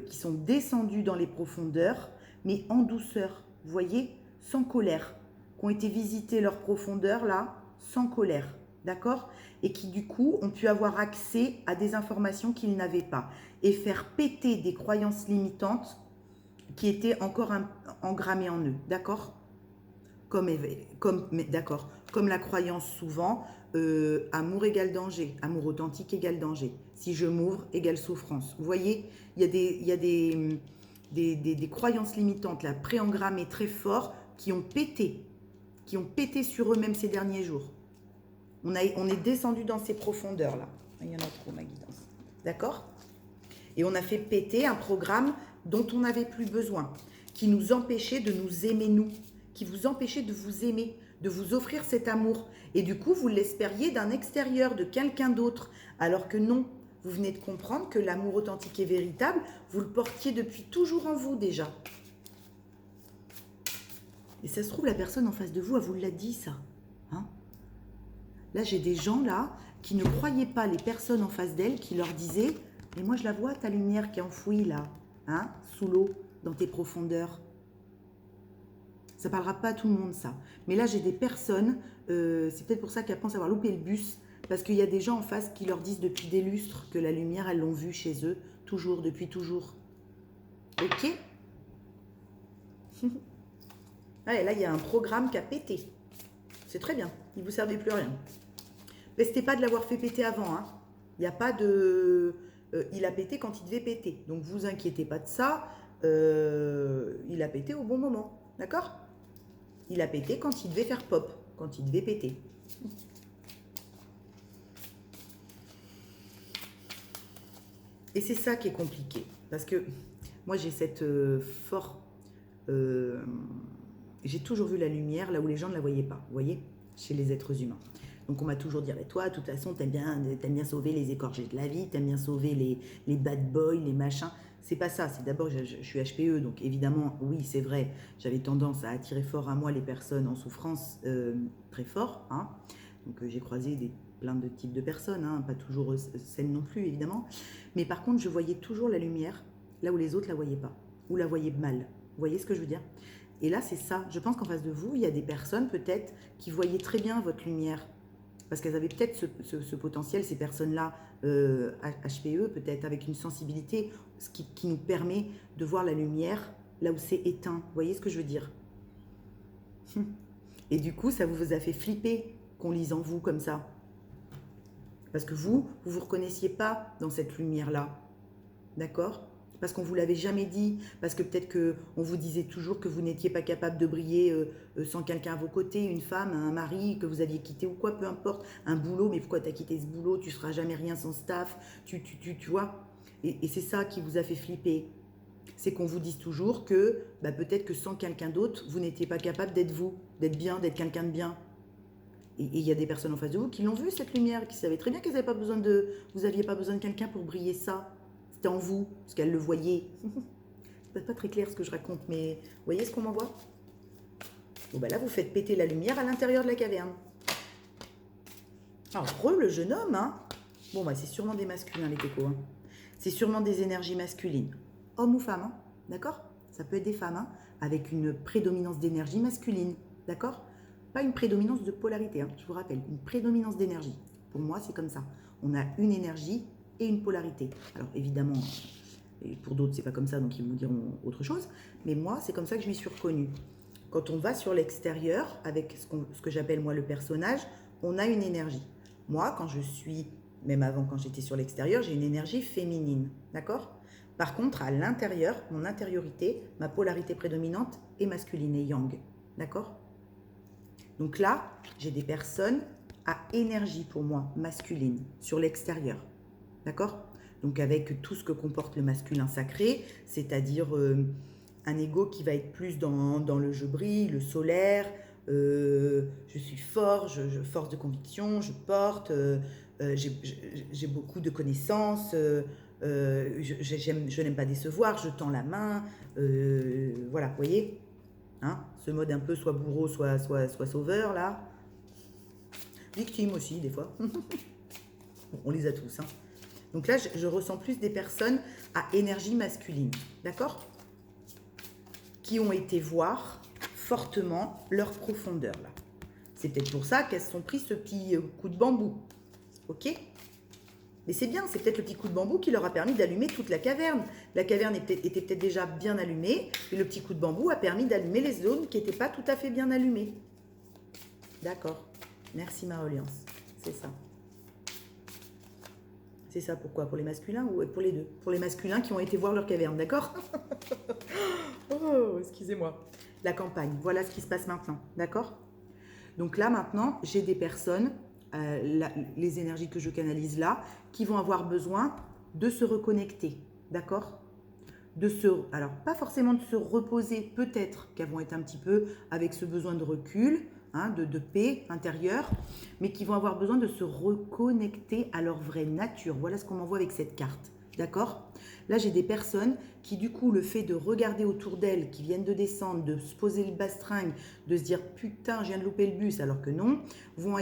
Speaker 1: qui sont descendues dans les profondeurs, mais en douceur, vous voyez, sans colère, qui ont été visiter leurs profondeurs, là, sans colère, d'accord? Et qui, du coup, ont pu avoir accès à des informations qu'ils n'avaient pas, et faire péter des croyances limitantes qui étaient encore engrammées en eux, d'accord? Comme la croyance souvent, amour égale danger, amour authentique égale danger. Si je m'ouvre égale souffrance. Vous voyez, il y a des croyances limitantes là, préengrammées très fort, qui ont pété sur eux-mêmes ces derniers jours. On est descendu dans ces profondeurs là. Il y en a trop, ma guidance. D'accord? Et on a fait péter un programme dont on n'avait plus besoin, qui nous empêchait de nous aimer nous, qui vous empêchait de vous aimer, de vous offrir cet amour. Et du coup, vous l'espériez d'un extérieur, de quelqu'un d'autre, alors que non. Vous venez de comprendre que l'amour authentique et véritable, vous le portiez depuis toujours en vous déjà. Et ça se trouve, la personne en face de vous, elle vous l'a dit ça. Hein? Là, j'ai des gens là qui ne croyaient pas les personnes en face d'elles, qui leur disaient « Mais moi, je la vois, ta lumière qui est enfouie là, hein, sous l'eau, dans tes profondeurs. » Ça ne parlera pas à tout le monde, ça. Mais là, j'ai des personnes, c'est peut-être pour ça qu'elles pensent avoir loupé le bus, parce qu'il y a des gens en face qui leur disent depuis des lustres que la lumière, elles l'ont vue chez eux, toujours, depuis toujours. Ok? Allez, là, il y a un programme qui a pété. C'est très bien, il ne vous servait plus à rien. Restez pas de l'avoir fait péter avant, hein. Il n'y a pas de... il a pété quand il devait péter. Donc, vous inquiétez pas de ça. Il a pété au bon moment. D'accord? Il a pété quand il devait faire pop, quand il devait péter. Et c'est ça qui est compliqué. Parce que moi, j'ai cette j'ai toujours vu la lumière là où les gens ne la voyaient pas, vous voyez, chez les êtres humains. Donc on m'a toujours dit, mais toi, de toute façon, t'aimes bien sauver les écorchés de la vie, t'aimes bien sauver les bad boys, les machins. C'est pas ça, c'est d'abord, je suis HPE, donc évidemment, oui, c'est vrai, j'avais tendance à attirer fort à moi les personnes en souffrance très fort, hein. Donc j'ai croisé plein de types de personnes, hein, pas toujours saines non plus, évidemment. Mais par contre, je voyais toujours la lumière là où les autres la voyaient pas, ou la voyaient mal. Vous voyez ce que je veux dire? Et là, c'est ça. Je pense qu'en face de vous, il y a des personnes peut-être qui voyaient très bien votre lumière, parce qu'elles avaient peut-être ce potentiel, ces personnes-là, HPE, peut-être avec une sensibilité, ce qui nous permet de voir la lumière là où c'est éteint. Vous voyez ce que je veux dire? Et du coup, ça vous a fait flipper qu'on lise en vous comme ça. Parce que vous reconnaissiez pas dans cette lumière-là. D'accord? Parce qu'on ne vous l'avait jamais dit, parce que peut-être qu'on vous disait toujours que vous n'étiez pas capable de briller sans quelqu'un à vos côtés, une femme, un mari que vous aviez quitté ou quoi, peu importe, un boulot, mais pourquoi tu as quitté ce boulot, tu ne seras jamais rien sans staff, tu vois. Et c'est ça qui vous a fait flipper. C'est qu'on vous dise toujours que peut-être que sans quelqu'un d'autre, vous n'étiez pas capable d'être vous, d'être bien, d'être quelqu'un de bien. Et il y a des personnes en face de vous qui l'ont vu, cette lumière, qui savaient très bien qu'elles n'avaient pas besoin vous n'aviez pas besoin de quelqu'un pour briller ça. C'était en vous, parce qu'elle le voyait. C'est pas très clair ce que je raconte, mais vous voyez ce qu'on m'envoie? Bon, là, vous faites péter la lumière à l'intérieur de la caverne. Alors, le jeune homme, hein. Bon, c'est sûrement des masculins, les cocos. Hein. C'est sûrement des énergies masculines. Homme ou femme, hein, d'accord? Ça peut être des femmes, hein, avec une prédominance d'énergie masculine, d'accord? Pas une prédominance de polarité, hein, je vous rappelle, une prédominance d'énergie. Pour moi, c'est comme ça. On a une énergie et une polarité. Alors évidemment, et pour d'autres c'est pas comme ça, donc ils vous diront autre chose, mais moi c'est comme ça que je m'y suis reconnue. Quand on va sur l'extérieur, avec ce que j'appelle moi le personnage, on a une énergie. Moi, quand je suis, même avant quand j'étais sur l'extérieur, j'ai une énergie féminine, d'accord? Par contre, à l'intérieur, mon intériorité, ma polarité prédominante est masculine et yang, d'accord? Donc là, j'ai des personnes à énergie pour moi, masculine, sur l'extérieur. D'accord? Donc avec tout ce que comporte le masculin sacré, c'est-à-dire un ego qui va être plus dans le je brille, le solaire, je suis fort, force de conviction, je porte, j'ai beaucoup de connaissances, je n'aime pas décevoir, je tends la main, voilà, vous voyez, hein, ce mode un peu soit bourreau, soit sauveur, là. Victime aussi, des fois. Bon, on les a tous, hein. Donc là, je ressens plus des personnes à énergie masculine, d'accord? Qui ont été voir fortement leur profondeur, là. C'est peut-être pour ça qu'elles se sont pris ce petit coup de bambou, ok? Mais c'est bien, c'est peut-être le petit coup de bambou qui leur a permis d'allumer toute la caverne. La caverne était peut-être déjà bien allumée, et le petit coup de bambou a permis d'allumer les zones qui n'étaient pas tout à fait bien allumées. D'accord. Merci ma reliance, c'est ça. C'est ça, pourquoi? Pour les masculins ou pour les deux? Pour les masculins qui ont été voir leur caverne, d'accord? Oh, excusez-moi. La campagne, voilà ce qui se passe maintenant, d'accord? Donc là, maintenant, j'ai des personnes, les énergies que je canalise là, qui vont avoir besoin de se reconnecter, d'accord? Alors, pas forcément de se reposer, peut-être qu'elles vont être un petit peu avec ce besoin de recul, hein, de paix intérieure, mais qui vont avoir besoin de se reconnecter à leur vraie nature. Voilà ce qu'on m'envoie avec cette carte, d'accord? Là, j'ai des personnes qui, du coup, le fait de regarder autour d'elles, qui viennent de descendre, de se poser le bastringue, de se dire « putain, je viens de louper le bus », alors que non, vont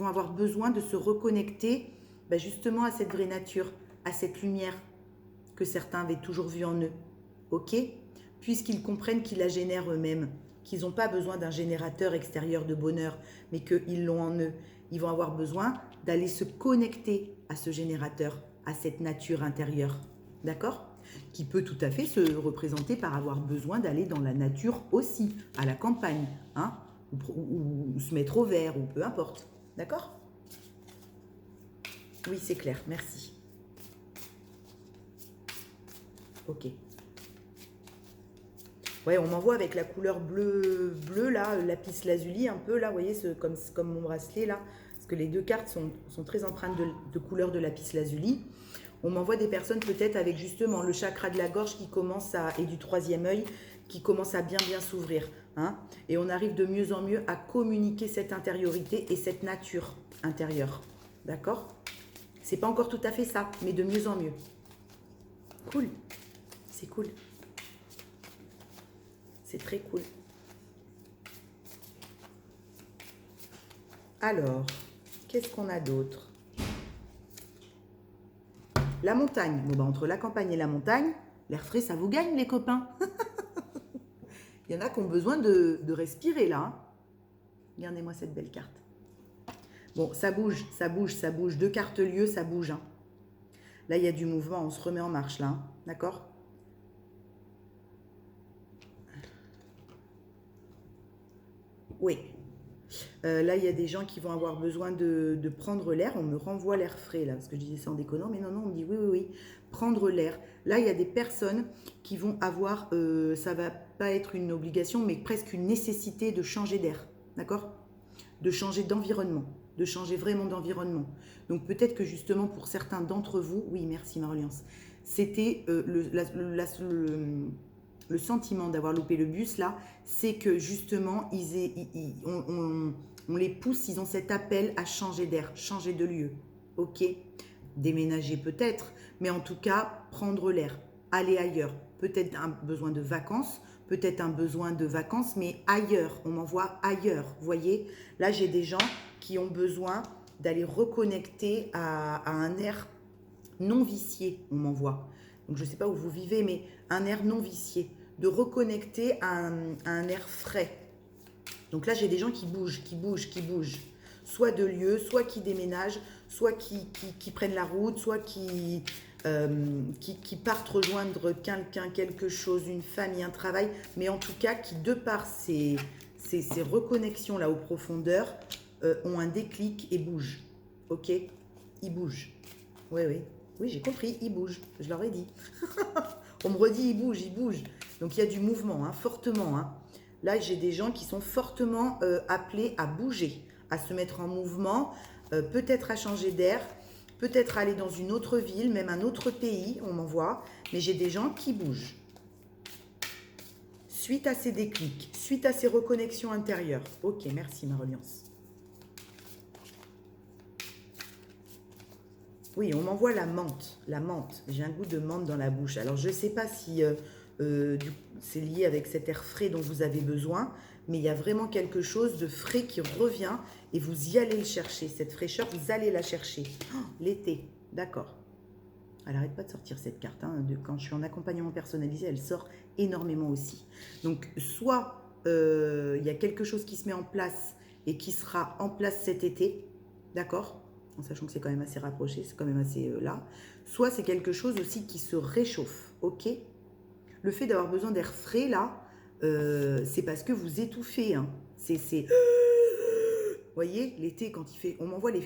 Speaker 1: avoir besoin de se reconnecter justement à cette vraie nature, à cette lumière que certains avaient toujours vue en eux, ok? Puisqu'ils comprennent qu'ils la génèrent eux-mêmes, qu'ils n'ont pas besoin d'un générateur extérieur de bonheur, mais qu'ils l'ont en eux. Ils vont avoir besoin d'aller se connecter à ce générateur, à cette nature intérieure, d'accord? Qui peut tout à fait se représenter par avoir besoin d'aller dans la nature aussi, à la campagne, hein? ou se mettre au vert, ou peu importe, d'accord? Oui, c'est clair, merci. Ok. Ouais, on m'envoie avec la couleur bleu là, lapis lazuli un peu là, vous voyez, comme mon bracelet là, parce que les deux cartes sont très empreintes de couleur de lapis lazuli. On m'envoie des personnes peut-être avec justement le chakra de la gorge qui commence et du troisième œil qui commence à bien s'ouvrir. Hein, et on arrive de mieux en mieux à communiquer cette intériorité et cette nature intérieure. D'accord? C'est pas encore tout à fait ça, mais de mieux en mieux. Cool. C'est cool. C'est très cool. Alors, qu'est-ce qu'on a d'autre? La montagne. Bon, bah, entre la campagne et la montagne, l'air frais, ça vous gagne, les copains. Il y en a qui ont besoin de respirer, là. Hein. Regardez-moi cette belle carte. Bon, ça bouge, ça bouge, ça bouge. 2 cartes lieux, ça bouge. Hein. Là, il y a du mouvement, on se remet en marche, là. Hein. D'accord? Oui. Là, il y a des gens qui vont avoir besoin de prendre l'air. On me renvoie l'air frais, là, parce que je disais ça en déconnant. Mais non, non, on me dit oui, oui, oui. Prendre l'air. Là, il y a des personnes qui vont avoir, ça va pas être une obligation, mais presque une nécessité de changer d'air. D'accord? De changer d'environnement. De changer vraiment d'environnement. Donc, peut-être que justement, pour certains d'entre vous, oui, merci, Marliance, c'était le sentiment d'avoir loupé le bus, là, c'est que justement, on les pousse, ils ont cet appel à changer d'air, changer de lieu. Ok? Déménager peut-être, mais en tout cas, prendre l'air, aller ailleurs. Peut-être un besoin de vacances, mais ailleurs. On m'envoie ailleurs, vous voyez? Là, j'ai des gens qui ont besoin d'aller reconnecter à un air non vicié, on m'envoie. Donc, je ne sais pas où vous vivez, mais un air non vicié, de reconnecter à un air frais. Donc là, j'ai des gens qui bougent, soit de lieu, soit qui déménagent, soit qui prennent la route, soit qui partent rejoindre quelqu'un, quelque chose, une famille, un travail, mais en tout cas qui, de par ces reconnexions-là aux profondeurs, ont un déclic et bougent. Ok? Ils bougent. Oui, oui. Oui, j'ai compris, ils bougent. Je leur ai dit. On me redit, ils bougent. Donc, il y a du mouvement, hein, fortement. Hein. Là, j'ai des gens qui sont fortement appelés à bouger, à se mettre en mouvement, peut-être à changer d'air, peut-être à aller dans une autre ville, même un autre pays, on m'envoie. Mais j'ai des gens qui bougent. Suite à ces déclics, suite à ces reconnexions intérieures. Ok, merci, ma reliance. Oui, on m'envoie la menthe. La menthe. J'ai un goût de menthe dans la bouche. Alors, je ne sais pas si c'est lié avec cet air frais dont vous avez besoin, mais il y a vraiment quelque chose de frais qui revient et vous y allez le chercher. Cette fraîcheur, vous allez la chercher. Oh, l'été, d'accord. Elle n'arrête pas de sortir cette carte. Hein. Quand je suis en accompagnement personnalisé, elle sort énormément aussi. Donc, soit il y a quelque chose qui se met en place et qui sera en place cet été, d'accord ? En sachant que c'est quand même assez rapproché, c'est quand même assez là. Soit c'est quelque chose aussi qui se réchauffe, ok? Le fait d'avoir besoin d'air frais, là, c'est parce que vous étouffez. Hein. Vous voyez, l'été, quand il fait... On m'envoie les...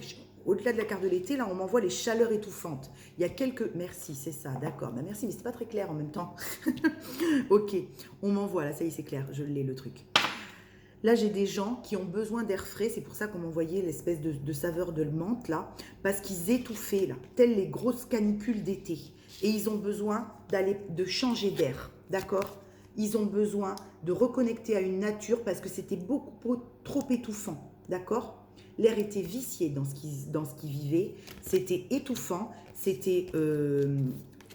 Speaker 1: Au-delà de la carte de l'été, là, on m'envoie les chaleurs étouffantes. Il y a quelques... Merci, c'est ça, d'accord. Bah, merci, mais c'est pas très clair en même temps. Ok, on m'envoie, là, ça y est, c'est clair. Je l'ai, le truc. Là, j'ai des gens qui ont besoin d'air frais. C'est pour ça qu'on m'envoyait l'espèce de saveur de menthe, là. Parce qu'ils étouffaient, là. Telles les grosses canicules d'été. Et ils ont besoin de changer d'air. D'accord? Ils ont besoin de reconnecter à une nature parce que c'était beaucoup trop étouffant. D'accord? L'air était vicié dans ce qu'ils vivaient. C'était étouffant. C'était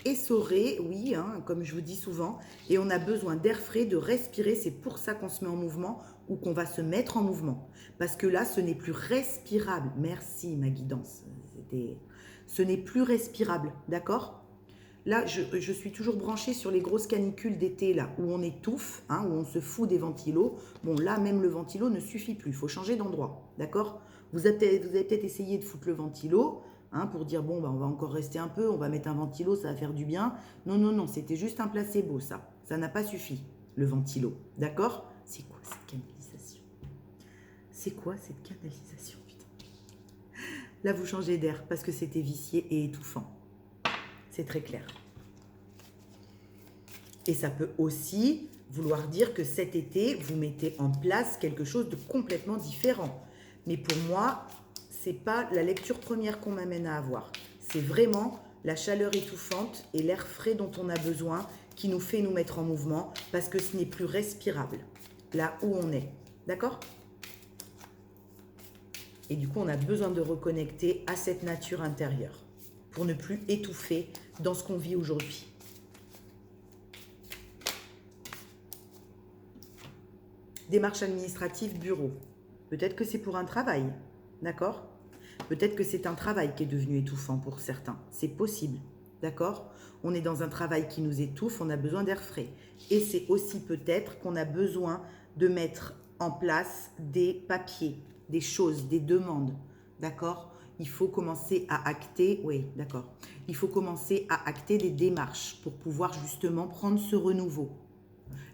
Speaker 1: essoré, oui, hein, comme je vous dis souvent. Et on a besoin d'air frais, de respirer. C'est pour ça qu'on se met en mouvement ou qu'on va se mettre en mouvement. Parce que là, ce n'est plus respirable. Merci, ma guidance. Ce n'est plus respirable, d'accord? Là, je suis toujours branchée sur les grosses canicules d'été, là, où on étouffe, hein, où on se fout des ventilos. Bon, là, même le ventilo ne suffit plus. Il faut changer d'endroit, d'accord? Vous avez peut-être essayé de foutre le ventilo, hein, pour dire, bon, bah, on va encore rester un peu, on va mettre un ventilo, ça va faire du bien. Non, non, non, c'était juste un placebo, ça. Ça n'a pas suffi, le ventilo, d'accord? C'est quoi cette canalisation? C'est quoi cette canalisation, putain? Là, vous changez d'air parce que c'était vicié et étouffant. C'est très clair. Et ça peut aussi vouloir dire que cet été, vous mettez en place quelque chose de complètement différent. Mais pour moi, ce n'est pas la lecture première qu'on m'amène à avoir. C'est vraiment la chaleur étouffante et l'air frais dont on a besoin qui nous fait nous mettre en mouvement parce que ce n'est plus respirable là où on est. D'accord? Et du coup, on a besoin de reconnecter à cette nature intérieure pour ne plus étouffer dans ce qu'on vit aujourd'hui. Démarche administrative, bureau. Peut-être que c'est pour un travail, d'accord? Peut-être que c'est un travail qui est devenu étouffant pour certains. C'est possible, d'accord? On est dans un travail qui nous étouffe, on a besoin d'air frais. Et c'est aussi peut-être qu'on a besoin de mettre en place des papiers, des choses, des demandes, d'accord? Il faut commencer à acter, oui, d'accord. Il faut commencer à acter des démarches pour pouvoir justement prendre ce renouveau.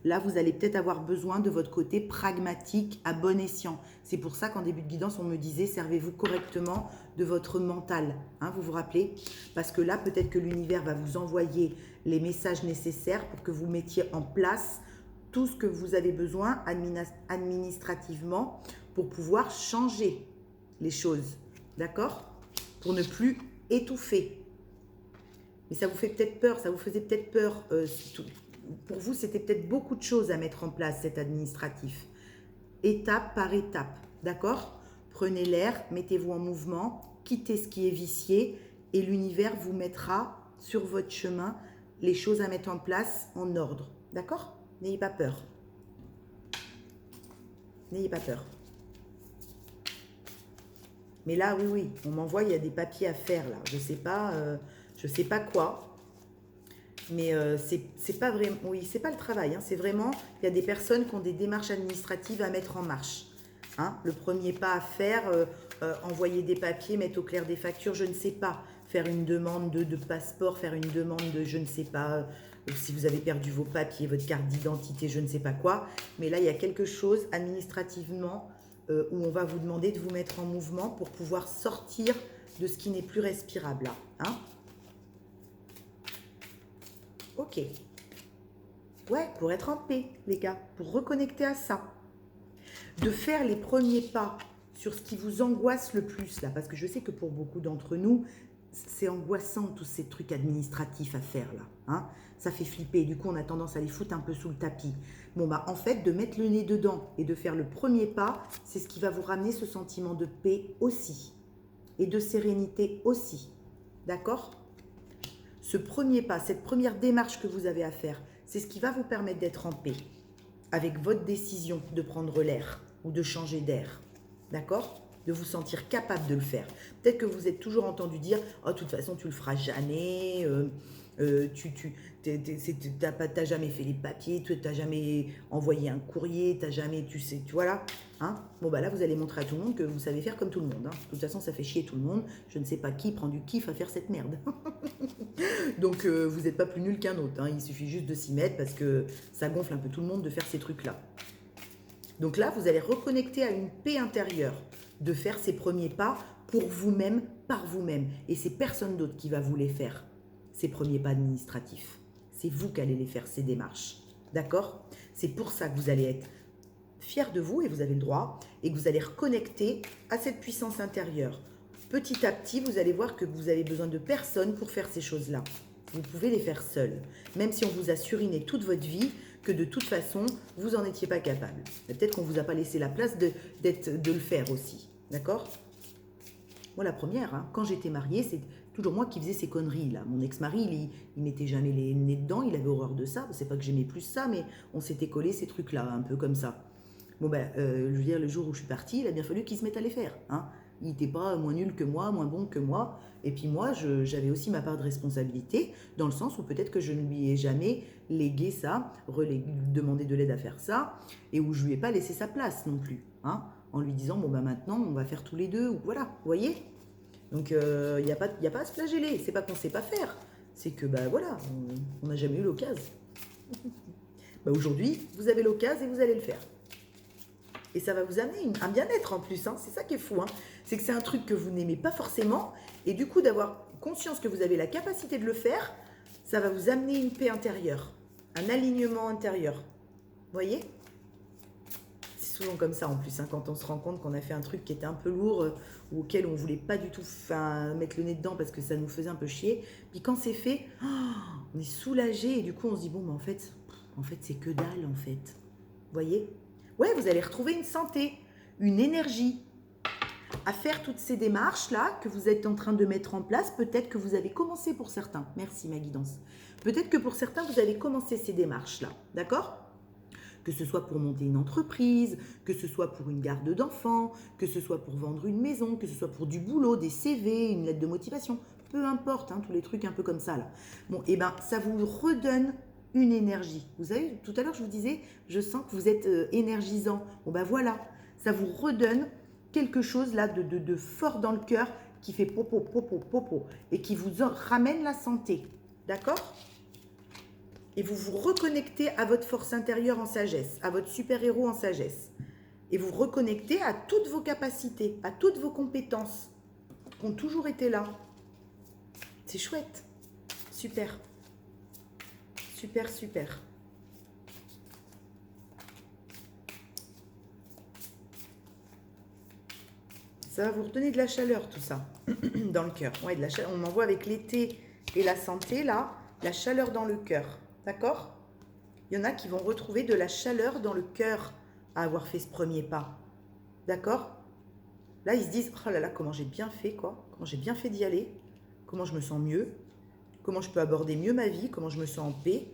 Speaker 1: Là, vous allez peut-être avoir besoin de votre côté pragmatique à bon escient. C'est pour ça qu'en début de guidance, on me disait, servez-vous correctement de votre mental. Hein, vous vous rappelez? Parce que là, peut-être que l'univers va vous envoyer les messages nécessaires pour que vous mettiez en place tout ce que vous avez besoin administrativement pour pouvoir changer les choses. D'accord? Pour ne plus étouffer. Mais ça vous fait peut-être peur, ça vous faisait peut-être peur. Pour vous, c'était peut-être beaucoup de choses à mettre en place, cet administratif. Étape par étape, d'accord? Prenez l'air, mettez-vous en mouvement, quittez ce qui est vicié et l'univers vous mettra sur votre chemin les choses à mettre en place en ordre, d'accord? N'ayez pas peur. N'ayez pas peur. Mais là, oui, on m'envoie, il y a des papiers à faire là. Je sais pas quoi. Mais c'est pas vraiment, oui, c'est pas le travail. Hein, c'est vraiment, il y a des personnes qui ont des démarches administratives à mettre en marche. Hein, le premier pas à faire, envoyer des papiers, mettre au clair des factures, je ne sais pas. Faire une demande de passeport, faire une demande de, je ne sais pas, si vous avez perdu vos papiers, votre carte d'identité, je ne sais pas quoi. Mais là, il y a quelque chose administrativement où on va vous demander de vous mettre en mouvement pour pouvoir sortir de ce qui n'est plus respirable là. Hein. Ok. Ouais, pour être en paix, les gars, pour reconnecter à ça. De faire les premiers pas sur ce qui vous angoisse le plus, là, parce que je sais que pour beaucoup d'entre nous, c'est angoissant tous ces trucs administratifs à faire, là. Hein, ça fait flipper, du coup, on a tendance à les foutre un peu sous le tapis. Bon, bah, en fait, de mettre le nez dedans et de faire le premier pas, c'est ce qui va vous ramener ce sentiment de paix aussi, et de sérénité aussi. D'accord ? Ce premier pas, cette première démarche que vous avez à faire, c'est ce qui va vous permettre d'être en paix avec votre décision de prendre l'air ou de changer d'air. D'accord? De vous sentir capable de le faire. Peut-être que vous êtes toujours entendu dire « Oh, de toute façon, tu le feras jamais, t'as jamais fait les papiers, tu n'as jamais envoyé un courrier, t'as jamais, tu sais, tu vois là. Hein, bon, bah là, vous allez montrer à tout le monde que vous savez faire comme tout le monde. Hein. De toute façon, ça fait chier tout le monde. Je ne sais pas qui prend du kiff à faire cette merde. Donc, vous n'êtes pas plus nul qu'un autre. Hein. Il suffit juste de s'y mettre parce que ça gonfle un peu tout le monde de faire ces trucs-là. Donc là, vous allez reconnecter à une paix intérieure, de faire ces premiers pas pour vous-même, par vous-même. Et c'est personne d'autre qui va vous les faire, ces premiers pas administratifs. C'est vous qui allez les faire, ces démarches. D'accord? C'est pour ça que vous allez être fier de vous, et vous avez le droit, et que vous allez reconnecter à cette puissance intérieure. Petit à petit, vous allez voir que vous avez besoin de personne pour faire ces choses-là. Vous pouvez les faire seul, même si on vous a suriné toute votre vie, que de toute façon, vous n'en étiez pas capable. Peut-être qu'on ne vous a pas laissé la place de le faire aussi. D'accord? Moi, la première, hein, quand j'étais mariée, c'est toujours moi qui faisais ces conneries-là. Mon ex-mari, il mettait jamais les nez dedans, il avait horreur de ça. C'est pas que j'aimais plus ça, mais on s'était collé ces trucs-là, un peu comme ça. Bon, ben, je veux dire, le jour où je suis partie, il a bien fallu qu'il se mette à les faire. Hein. Il n'était pas moins nul que moi, moins bon que moi. Et puis moi, j'avais aussi ma part de responsabilité, dans le sens où peut-être que je ne lui ai jamais légué ça, demandé de l'aide à faire ça, et où je ne lui ai pas laissé sa place non plus. Hein, en lui disant, bon, ben maintenant, on va faire tous les deux, ou voilà, vous voyez. Donc, il n'y a pas à se flageller. C'est pas qu'on ne sait pas faire. C'est que, ben voilà, on n'a jamais eu l'occasion. Ben, aujourd'hui, vous avez l'occasion et vous allez le faire. Et ça va vous amener un bien-être en plus. Hein. C'est ça qui est fou. Hein. C'est que c'est un truc que vous n'aimez pas forcément. Et du coup, d'avoir conscience que vous avez la capacité de le faire, ça va vous amener une paix intérieure. Un alignement intérieur. Vous voyez? souvent comme ça en plus, hein, quand on se rend compte qu'on a fait un truc qui était un peu lourd ou auquel on voulait pas du tout mettre le nez dedans parce que ça nous faisait un peu chier. Puis quand c'est fait, oh, on est soulagé et du coup on se dit bon, mais en fait c'est que dalle en fait. Vous voyez? Ouais, vous allez retrouver une santé, une énergie à faire toutes ces démarches-là que vous êtes en train de mettre en place. Peut-être que vous avez commencé pour certains. Merci ma guidance. Peut-être que pour certains, vous avez commencé ces démarches-là. D'accord? Que ce soit pour monter une entreprise, que ce soit pour une garde d'enfants, que ce soit pour vendre une maison, que ce soit pour du boulot, des CV, une lettre de motivation. Peu importe, hein, tous les trucs un peu comme ça. Là. Bon, et ben, ça vous redonne une énergie. Vous savez, tout à l'heure, je vous disais, je sens que vous êtes énergisant. Bon, ben voilà, ça vous redonne quelque chose là de fort dans le cœur qui fait popo, popo, popo et qui vous ramène la santé. D'accord? Et vous vous reconnectez à votre force intérieure en sagesse, à votre super-héros en sagesse. Et vous reconnectez à toutes vos capacités, à toutes vos compétences qui ont toujours été là. C'est chouette. Super. Super, super. Ça va vous redonner de la chaleur, tout ça, dans le cœur. Ouais, de la chaleur. On en voit avec l'été et la santé, là, la chaleur dans le cœur. D'accord? Il y en a qui vont retrouver de la chaleur dans le cœur à avoir fait ce premier pas. D'accord? Là, ils se disent, oh là là, comment j'ai bien fait, quoi. Comment j'ai bien fait d'y aller. Comment je me sens mieux. Comment je peux aborder mieux ma vie. Comment je me sens en paix.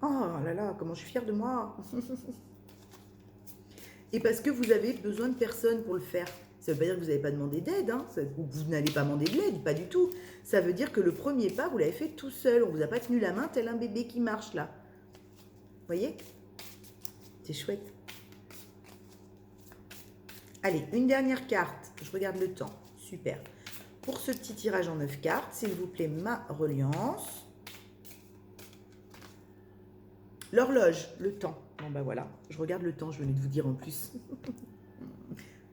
Speaker 1: Oh là là, comment je suis fière de moi. Et parce que vous avez besoin de personne pour le faire. Ça ne veut pas dire que vous n'avez pas demandé d'aide, hein, ou que vous n'allez pas demander de l'aide, pas du tout. Ça veut dire que le premier pas, vous l'avez fait tout seul. On ne vous a pas tenu la main tel un bébé qui marche là. Vous voyez? C'est chouette. Allez, une dernière carte. Je regarde le temps. Super. Pour ce petit tirage en 9 cartes, s'il vous plaît, ma reliance. L'horloge, le temps. Bon ben voilà, je regarde le temps, je venais de vous dire en plus.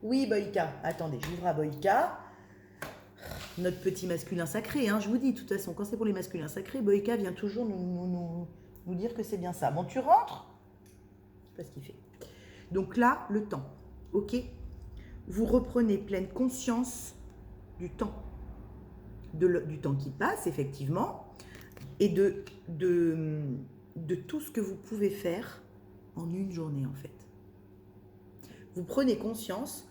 Speaker 1: Oui, Boïka. Attendez, j'ouvre à Boïka. Notre petit masculin sacré, hein, je vous dis, de toute façon, quand c'est pour les masculins sacrés, Boïka vient toujours nous dire que c'est bien ça. Bon, tu rentres? Je sais pas ce qu'il fait. Donc là, le temps, ok? Vous reprenez pleine conscience du temps. Du temps qui passe, effectivement, et de tout ce que vous pouvez faire en une journée, en fait. Vous prenez conscience,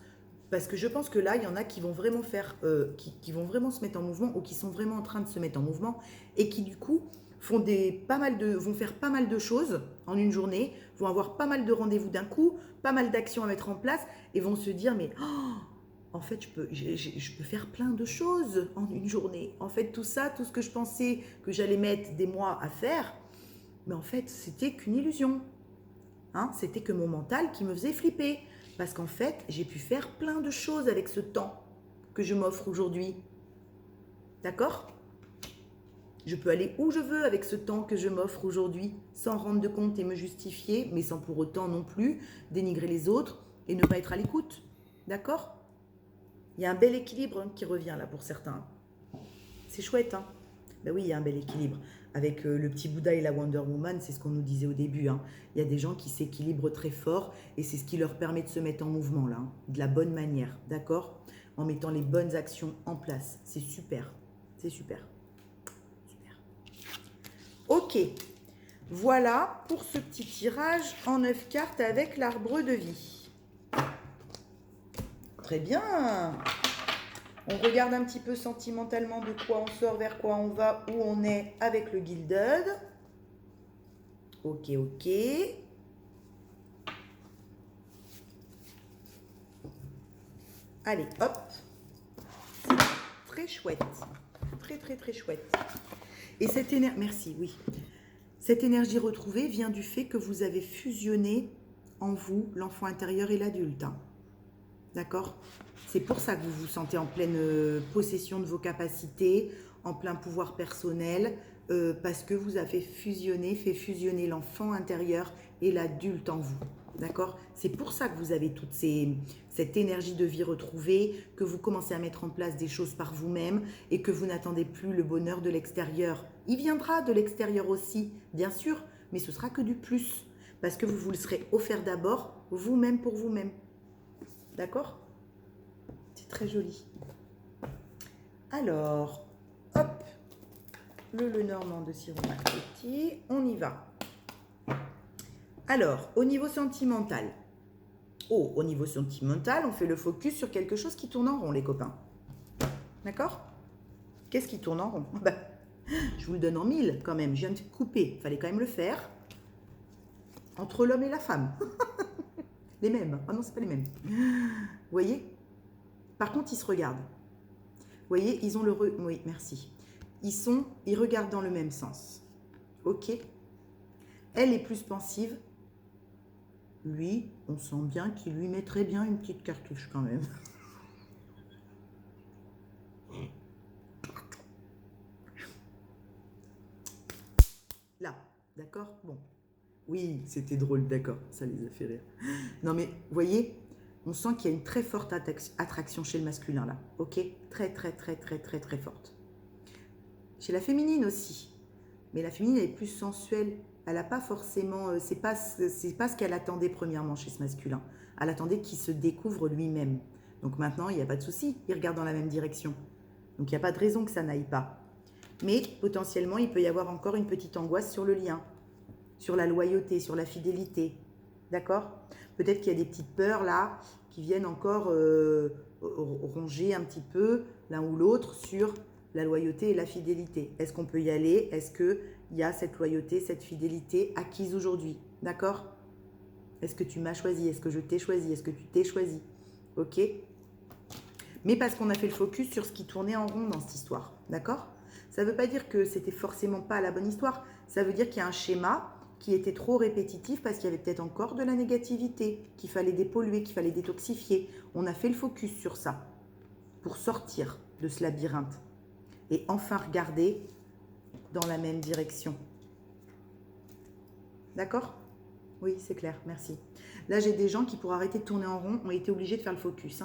Speaker 1: parce que je pense que là, il y en a qui vont vraiment faire, qui vont vraiment se mettre en mouvement, ou qui sont vraiment en train de se mettre en mouvement, et qui du coup vont faire pas mal de choses en une journée, vont avoir pas mal de rendez-vous d'un coup, pas mal d'actions à mettre en place, et vont se dire, mais oh, en fait, je peux faire plein de choses en une journée. En fait, tout ça, tout ce que je pensais que j'allais mettre des mois à faire, mais en fait, c'était qu'une illusion. Hein, c'était que mon mental qui me faisait flipper. Parce qu'en fait, j'ai pu faire plein de choses avec ce temps que je m'offre aujourd'hui. D'accord? Je peux aller où je veux avec ce temps que je m'offre aujourd'hui, sans rendre de compte et me justifier, mais sans pour autant non plus dénigrer les autres et ne pas être à l'écoute. D'accord? Il y a un bel équilibre qui revient là pour certains. C'est chouette, hein? Ben oui, il y a un bel équilibre. Avec le petit Bouddha et la Wonder Woman, c'est ce qu'on nous disait au début. Hein. Il y a des gens qui s'équilibrent très fort et c'est ce qui leur permet de se mettre en mouvement, là, hein, de la bonne manière, d'accord? En mettant les bonnes actions en place. C'est super. C'est super. Super. Ok. Voilà pour ce petit tirage en 9 cartes avec l'arbre de vie. Très bien. On regarde un petit peu sentimentalement de quoi on sort, vers quoi on va, où on est avec le Gilded. Ok, ok. Allez, hop. C'est très chouette. Très, très, très chouette. Et cette énergie, merci, oui. Cette énergie retrouvée vient du fait que vous avez fusionné en vous l'enfant intérieur et l'adulte. Hein. D'accord? C'est pour ça que vous vous sentez en pleine possession de vos capacités, en plein pouvoir personnel, parce que vous avez fait fusionner l'enfant intérieur et l'adulte en vous. D'accord? C'est pour ça que vous avez toute cette énergie de vie retrouvée, que vous commencez à mettre en place des choses par vous-même et que vous n'attendez plus le bonheur de l'extérieur. Il viendra de l'extérieur aussi, bien sûr, mais ce sera que du plus. parce que vous vous le serez offert d'abord, vous-même pour vous-même. D'accord? C'est très joli. Alors, hop, le Normand de Cyril Marchetti, on y va. Alors, au niveau sentimental, au niveau sentimental, on fait le focus sur quelque chose qui tourne en rond, les copains. D'accord? Qu'est-ce qui tourne en rond? Ben, je vous le donne en mille quand même, je viens de couper, il fallait quand même le faire. Entre l'homme et la femme. Les mêmes. Ah non, c'est pas les mêmes. Vous voyez? Par contre, ils se regardent. Vous voyez, ils ont le... Oui, merci. Ils regardent dans le même sens. Ok? Elle est plus pensive. Lui, on sent bien qu'il lui mettrait bien une petite cartouche quand même. Là, d'accord? Bon. Oui, c'était drôle, d'accord. Ça les a fait rire. Non mais, vous voyez, on sent qu'il y a une très forte attraction chez le masculin là. Ok? Très, très, très, très, très, très forte. Chez la féminine aussi. Mais la féminine, elle est plus sensuelle. Elle n'a pas forcément... c'est pas ce qu'elle attendait premièrement chez ce masculin. Elle attendait qu'il se découvre lui-même. Donc maintenant, il n'y a pas de souci. Il regarde dans la même direction. Donc il n'y a pas de raison que ça n'aille pas. Mais potentiellement, il peut y avoir encore une petite angoisse sur le lien, sur la loyauté, sur la fidélité. D'accord? Peut-être qu'il y a des petites peurs là qui viennent encore ronger un petit peu l'un ou l'autre sur la loyauté et la fidélité. Est-ce qu'on peut y aller? Est-ce qu'il y a cette loyauté, cette fidélité acquise aujourd'hui? D'accord? Est-ce que tu m'as choisi? Est-ce que je t'ai choisi? Est-ce que tu t'es choisi? Ok? Mais parce qu'on a fait le focus sur ce qui tournait en rond dans cette histoire. D'accord? Ça ne veut pas dire que c'était forcément pas la bonne histoire. Ça veut dire qu'il y a un schéma qui était trop répétitif parce qu'il y avait peut-être encore de la négativité, qu'il fallait dépolluer, qu'il fallait détoxifier. On a fait le focus sur ça pour sortir de ce labyrinthe et enfin regarder dans la même direction. D'accord? Oui, c'est clair, merci. Là, j'ai des gens qui, pour arrêter de tourner en rond, ont été obligés de faire le focus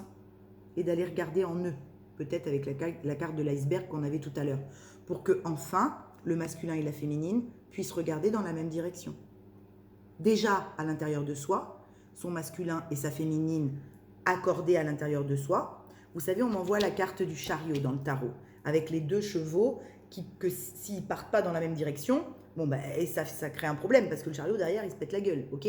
Speaker 1: et d'aller regarder en eux, peut-être avec la carte de l'iceberg qu'on avait tout à l'heure, pour que enfin le masculin et la féminine puissent regarder dans la même direction. Déjà à l'intérieur de soi, son masculin et sa féminine accordés à l'intérieur de soi. Vous savez, on m'envoie la carte du chariot dans le tarot, avec les deux chevaux que s'ils ne partent pas dans la même direction, bon ben, et ça crée un problème, parce que le chariot derrière, il se pète la gueule, ok?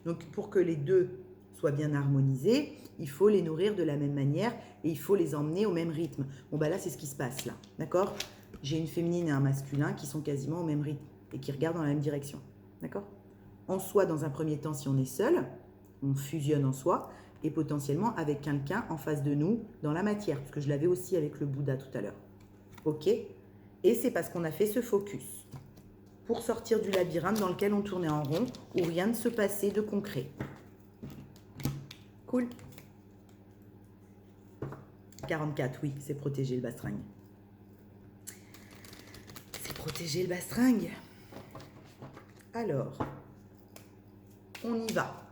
Speaker 1: Donc pour que les deux soient bien harmonisés, il faut les nourrir de la même manière et il faut les emmener au même rythme. Bon ben là, c'est ce qui se passe là, d'accord? J'ai une féminine et un masculin qui sont quasiment au même rythme et qui regardent dans la même direction, d'accord? En soi, dans un premier temps, si on est seul, on fusionne en soi et potentiellement avec quelqu'un en face de nous dans la matière, parce que je l'avais aussi avec le Bouddha tout à l'heure. Ok? Et c'est parce qu'on a fait ce focus pour sortir du labyrinthe dans lequel on tournait en rond, où rien ne se passait de concret. Cool. 44, oui, c'est protéger le bastringue. C'est protéger le bastringue. Alors, on y va.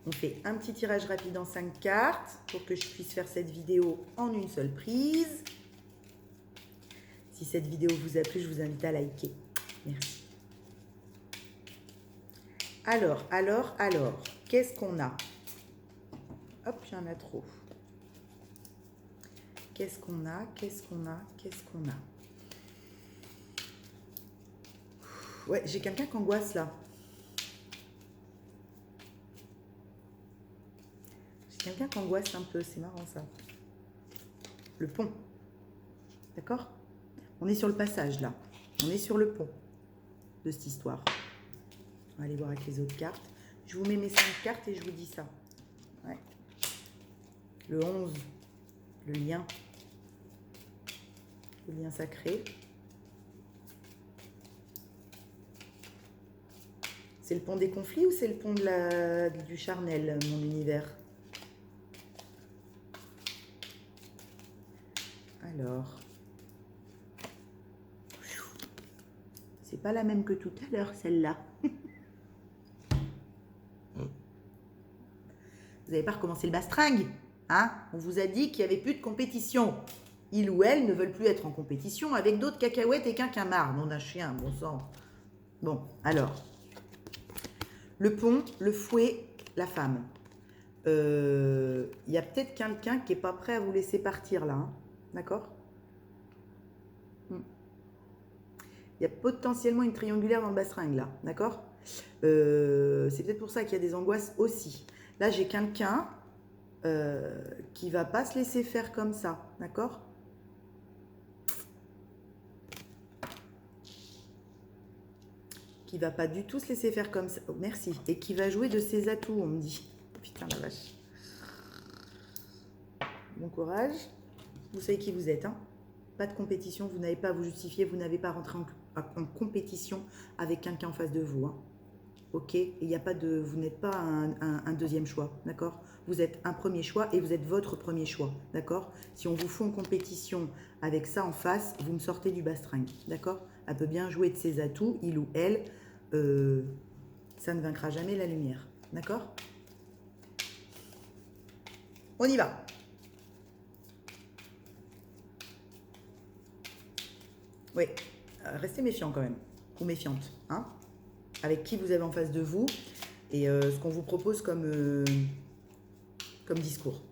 Speaker 1: On fait un petit tirage rapide en 5 cartes pour que je puisse faire cette vidéo en une seule prise. Si cette vidéo vous a plu, je vous invite à liker. Merci. Alors, qu'est-ce qu'on a? Hop, il y en a trop. Qu'est-ce qu'on a? Ouais, j'ai quelqu'un qui angoisse là. J'ai quelqu'un qui angoisse un peu, c'est marrant ça. Le pont. D'accord? On est sur le passage là. On est sur le pont de cette histoire. On va aller voir avec les autres cartes. Je vous mets mes 5 cartes et je vous dis ça. Ouais. Le 11, le lien sacré. C'est le pont des conflits ou c'est le pont du charnel, mon univers? Alors, c'est pas la même que tout à l'heure, celle-là. Vous n'avez pas recommencé le bastringue, hein? On vous a dit qu'il n'y avait plus de compétition. Ils ou elles ne veulent plus être en compétition avec d'autres cacahuètes et quinquamarres. Nom d'un chien, bon sang. Bon, alors. Le pont, le fouet, la femme. Il y a peut-être quelqu'un qui n'est pas prêt à vous laisser partir là. Hein. D'accord? Il y a potentiellement une triangulaire dans le bastringue là. D'accord? C'est peut-être pour ça qu'il y a des angoisses aussi. Là, j'ai quelqu'un qui va pas se laisser faire comme ça. D'accord? Qui va pas du tout se laisser faire comme ça. Oh, merci. Et qui va jouer de ses atouts, on me dit. Putain la vache. Bon courage. Vous savez qui vous êtes, hein? Pas de compétition, vous n'avez pas à vous justifier, vous n'avez pas à rentrer en compétition avec quelqu'un en face de vous. Hein. Ok? Et il n'y a pas de. Vous n'êtes pas un deuxième choix, d'accord? Vous êtes un premier choix et vous êtes votre premier choix, d'accord? Si on vous fout en compétition avec ça en face, vous me sortez du bastringue, d'accord? Elle peut bien jouer de ses atouts, il ou elle, ça ne vaincra jamais la lumière, d'accord? On y va. Oui, restez méfiant quand même, ou méfiante, hein? Avec qui vous avez en face de vous et ce qu'on vous propose comme discours.